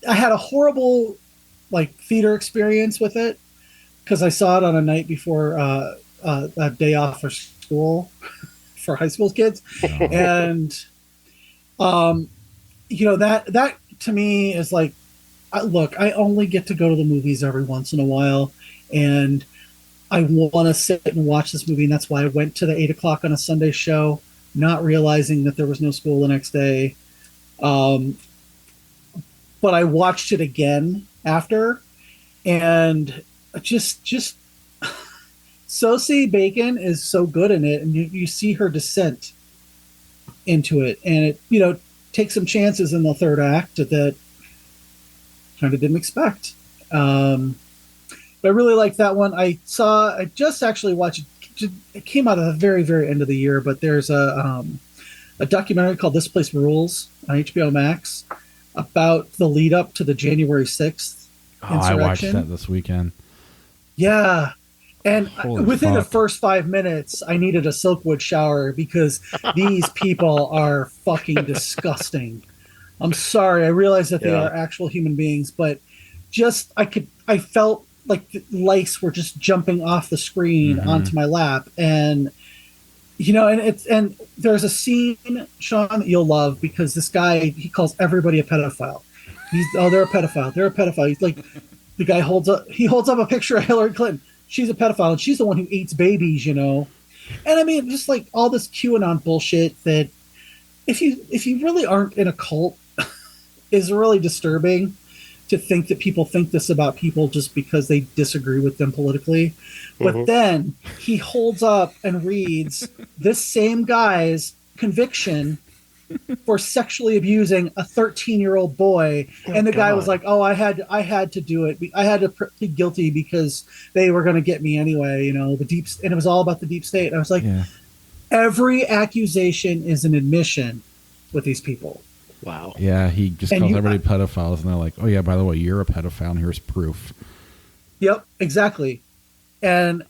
had a horrible theater experience with it because I saw it on a night before a day off for school for high school kids, and that to me is like, look, I only get to go to the movies every once in a while, and I want to sit and watch this movie, and that's why I went to the 8:00 on a Sunday show, not realizing that there was no school the next day. But I watched it again after, and just Sosie Bacon is so good in it, and you see her descent into it, and it takes some chances in the third act that kind of didn't expect. But I really like that one. I just actually watched it. It came out at the very, very end of the year, but there's a documentary called This Place Rules on HBO Max about the lead up to the January 6th insurrection. I watched that this weekend. Yeah. And within the fuck. first 5 minutes, I needed a Silkwood shower because these people are fucking disgusting. I'm sorry. I realize that they are actual human beings, but I felt like lice were just jumping off the screen onto my lap. And and there's a scene, Sean, that you'll love, because this guy, he calls everybody a pedophile. They're a pedophile. They're a pedophile. He's like, the guy holds up a picture of Hillary Clinton. She's a pedophile, and she's the one who eats babies, And I mean, just like all this QAnon bullshit that if you really aren't in a cult is really disturbing, to think that people think this about people just because they disagree with them politically. But then he holds up and reads this same guy's conviction for sexually abusing a 13-year-old boy. And the guy was like, oh, I had to do it. I had to plead guilty because they were going to get me anyway, and it was all about the deep state. And I was like, every accusation is an admission with these people. Wow. Yeah, he just calls everybody pedophiles, and they're like, oh, yeah, by the way, you're a pedophile, and here's proof. Yep, exactly. And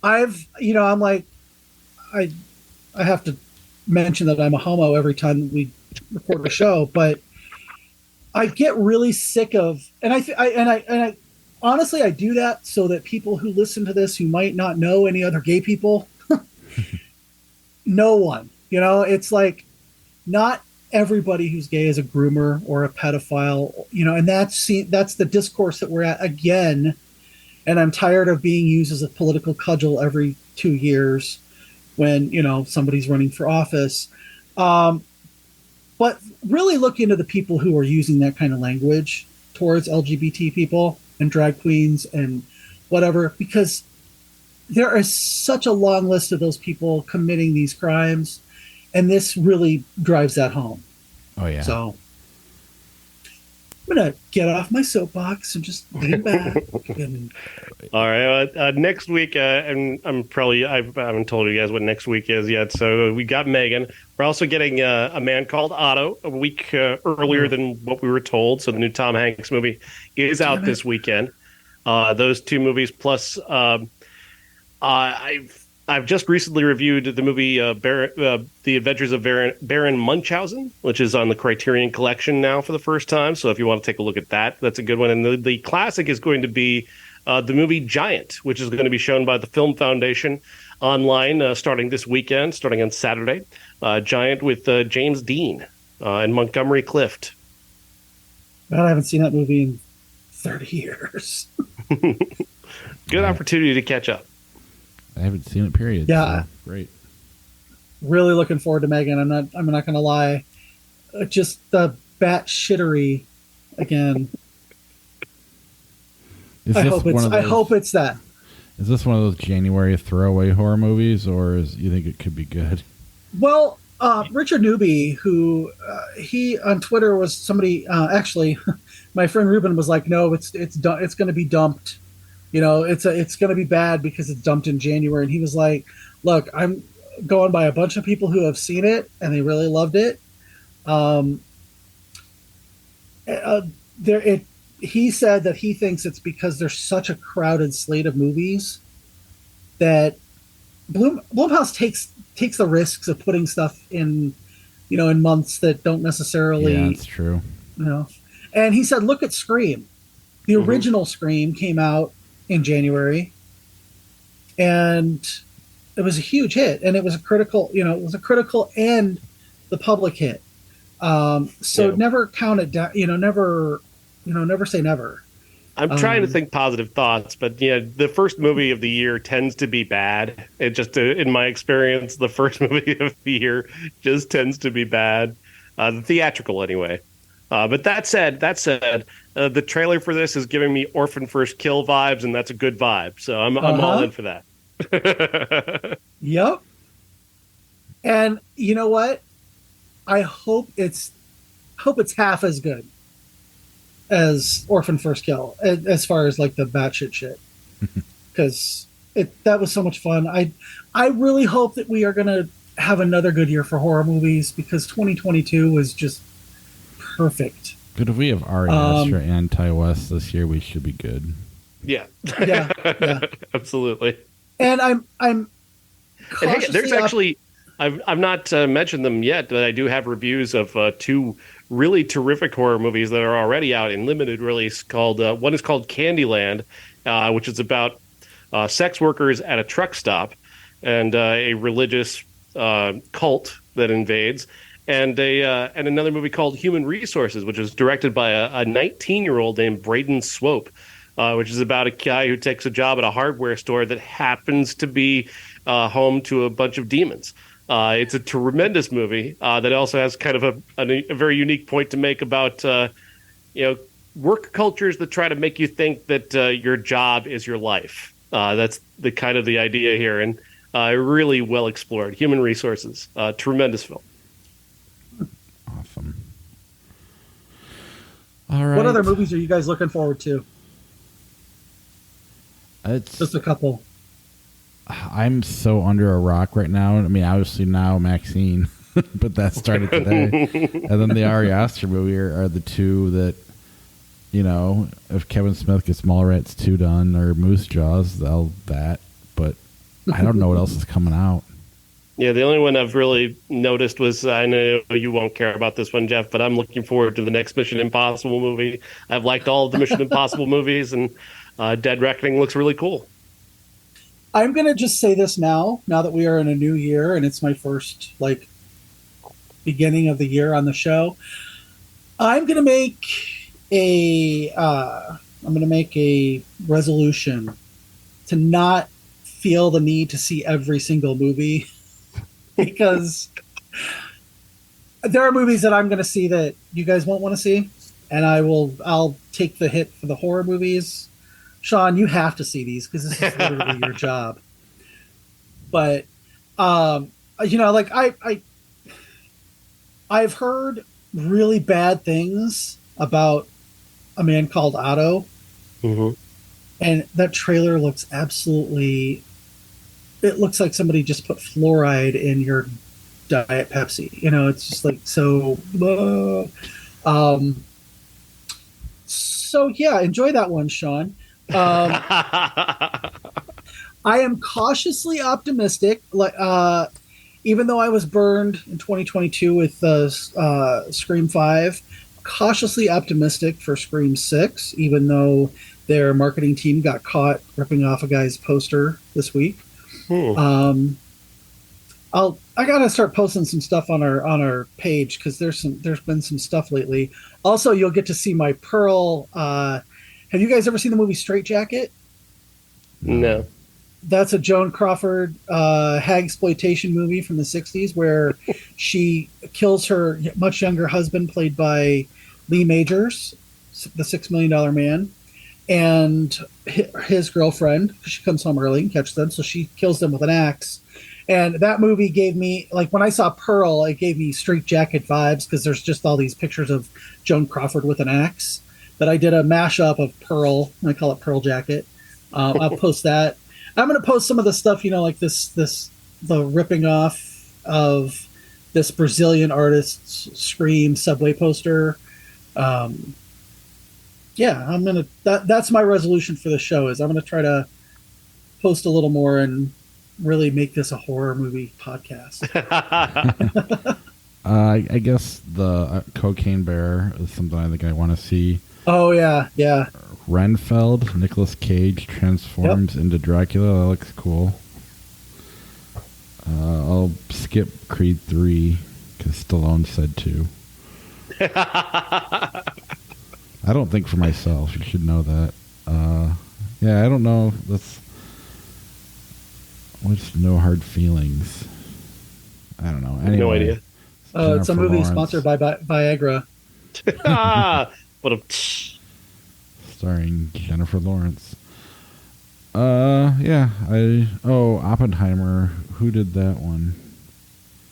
I'm like, I have to mention that I'm a homo every time we record a show, but I get really sick of, and I honestly, I do that so that people who listen to this who might not know any other gay people, no one, it's like, not everybody who's gay is a groomer or a pedophile, and that's the discourse that we're at again. And I'm tired of being used as a political cudgel every 2 years when, somebody's running for office. But really look into the people who are using that kind of language towards LGBT people and drag queens and whatever, because there is such a long list of those people committing these crimes. And this really drives that home. Oh, yeah. So I'm going to get off my soapbox and just lean back. All right. Next week, and I haven't told you guys what next week is yet. So we got Megan. We're also getting A Man Called Otto a week earlier than what we were told. So the new Tom Hanks movie is out this weekend. Those two movies, plus I've just recently reviewed the movie The Adventures of Baron Munchausen, which is on the Criterion Collection now for the first time. So if you want to take a look at that, that's a good one. And the classic is going to be the movie Giant, which is going to be shown by the Film Foundation online starting this weekend, starting on Saturday. Giant with James Dean and Montgomery Clift. God, I haven't seen that movie in 30 years. Good opportunity to catch up. I haven't seen it, period. Yeah. So, great. Really looking forward to Megan. I'm not going to lie. Just the bat shittery again. I hope it's that. Is this one of those January throwaway horror movies, or you think it could be good? Well, Richard Newby, who he on Twitter was somebody, actually, my friend Ruben was like, no, it's going to be dumped. It's going to be bad because it's dumped in January. And he was like, look, I'm going by a bunch of people who have seen it and they really loved it. He said that he thinks it's because there's such a crowded slate of movies that Blumhouse takes the risks of putting stuff in months that don't necessarily. Yeah, that's true. And he said, look at Scream. The original Scream came out in January, and it was a huge hit, and it was a critical and the public hit. Never count it down. Never say never. I'm trying to think positive thoughts, but the first movie of the year tends to be bad. It just, in my experience, the first movie of the year just tends to be bad. The theatrical, anyway. But that said, the trailer for this is giving me Orphan First Kill vibes, and that's a good vibe. So I'm all in for that. Yep. And you know what? I hope it's half as good as Orphan First Kill, as far as like the batshit shit, because that was so much fun. I really hope that we are gonna have another good year for horror movies, because 2022 was just perfect. But if we have Ari Aster and Ty West this year, we should be good. Yeah. Yeah. Absolutely. And I'm and hey, there's actually I've not mentioned them yet, but I do have reviews of two really terrific horror movies that are already out in limited release. One is called Candyland, which is about sex workers at a truck stop and a religious cult that invades, and another movie called Human Resources, which is directed by a 19-year-old named Braden Swope, which is about a guy who takes a job at a hardware store that happens to be home to a bunch of demons. It's a tremendous movie that also has kind of a very unique point to make about work cultures that try to make you think that your job is your life. That's the kind of the idea here, and really well explored. Human Resources, tremendous film. Awesome. All right. What other movies are you guys looking forward to? It's Just a couple. I'm so under a rock right now. I mean, obviously now Maxine, but that started today. And then the Ari Aster movie are the two that, if Kevin Smith gets Mallrats 2 done or Moose Jaws, that. But I don't know what else is coming out. Yeah, the only one I've really noticed was, I know you won't care about this one, Jeff, but I'm looking forward to the next Mission Impossible movie. I've liked all of the Mission Impossible movies, and Dead Reckoning looks really cool. I'm going to just say this now that we are in a new year and it's my first, beginning of the year on the show. I'm going to make a resolution to not feel the need to see every single movie because there are movies that I'm going to see that you guys won't want to see, and I'll take the hit for the horror movies. Sean, you have to see these because this is literally your job. But I've heard really bad things about A Man Called Otto, and that trailer looks absolutely. It looks like somebody just put fluoride in your Diet Pepsi. It's just so. So yeah, enjoy that one, Sean. I am cautiously optimistic. Even though I was burned in 2022 with Scream 5, cautiously optimistic for Scream 6. Even though their marketing team got caught ripping off a guy's poster this week. I gotta start posting some stuff on our page because there's been some stuff lately. Also, you'll get to see my Pearl. Have you guys ever seen the movie Straight Jacket? No. That's a Joan Crawford hagsploitation movie from the 60s where she kills her much younger husband, played by Lee Majors, the $6 Million Man, and his girlfriend. She comes home early and catches them, so she kills them with an axe. And that movie gave me, when I saw Pearl, it gave me Straight Jacket vibes because there's just all these pictures of Joan Crawford with an axe. But I did a mashup of Pearl, and I call it Pearl Jacket. I'll post that. I'm going to post some of the stuff, the ripping off of this Brazilian artist's Scream subway poster. I'm going to, that's my resolution for the show is I'm going to try to post a little more and really make this a horror movie podcast. I guess the Cocaine Bear is something I think I want to see. Oh, yeah. Renfeld, Nicolas Cage transforms into Dracula. That looks cool. I'll skip Creed 3 because Stallone said to. I don't think for myself. You should know that. I don't know. What's No Hard Feelings? I don't know. Anyway, no idea. It's a movie sponsored by Viagra. Starring Jennifer Lawrence. Oppenheimer. Who did that one?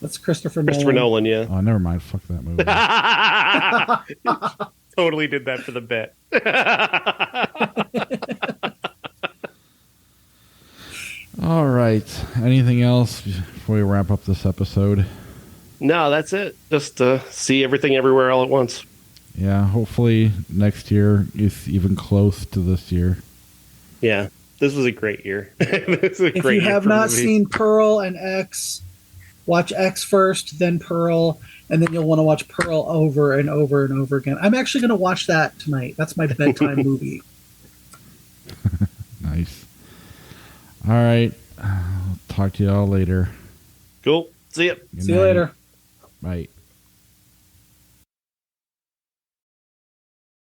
That's Christopher Nolan, yeah. Oh, never mind. Fuck that movie. Totally did that for the bet. All right. Anything else before we wrap up this episode? No, that's it. Just see everything everywhere all at once. Yeah, hopefully next year is even close to this year. Yeah, this was a great year. If you have not seen Pearl and X, watch X first, then Pearl, and then you'll want to watch Pearl over and over and over again. I'm actually going to watch that tonight. That's my bedtime movie. All right. Talk to y'all later. Cool. See ya. Good See you night. later. Bye.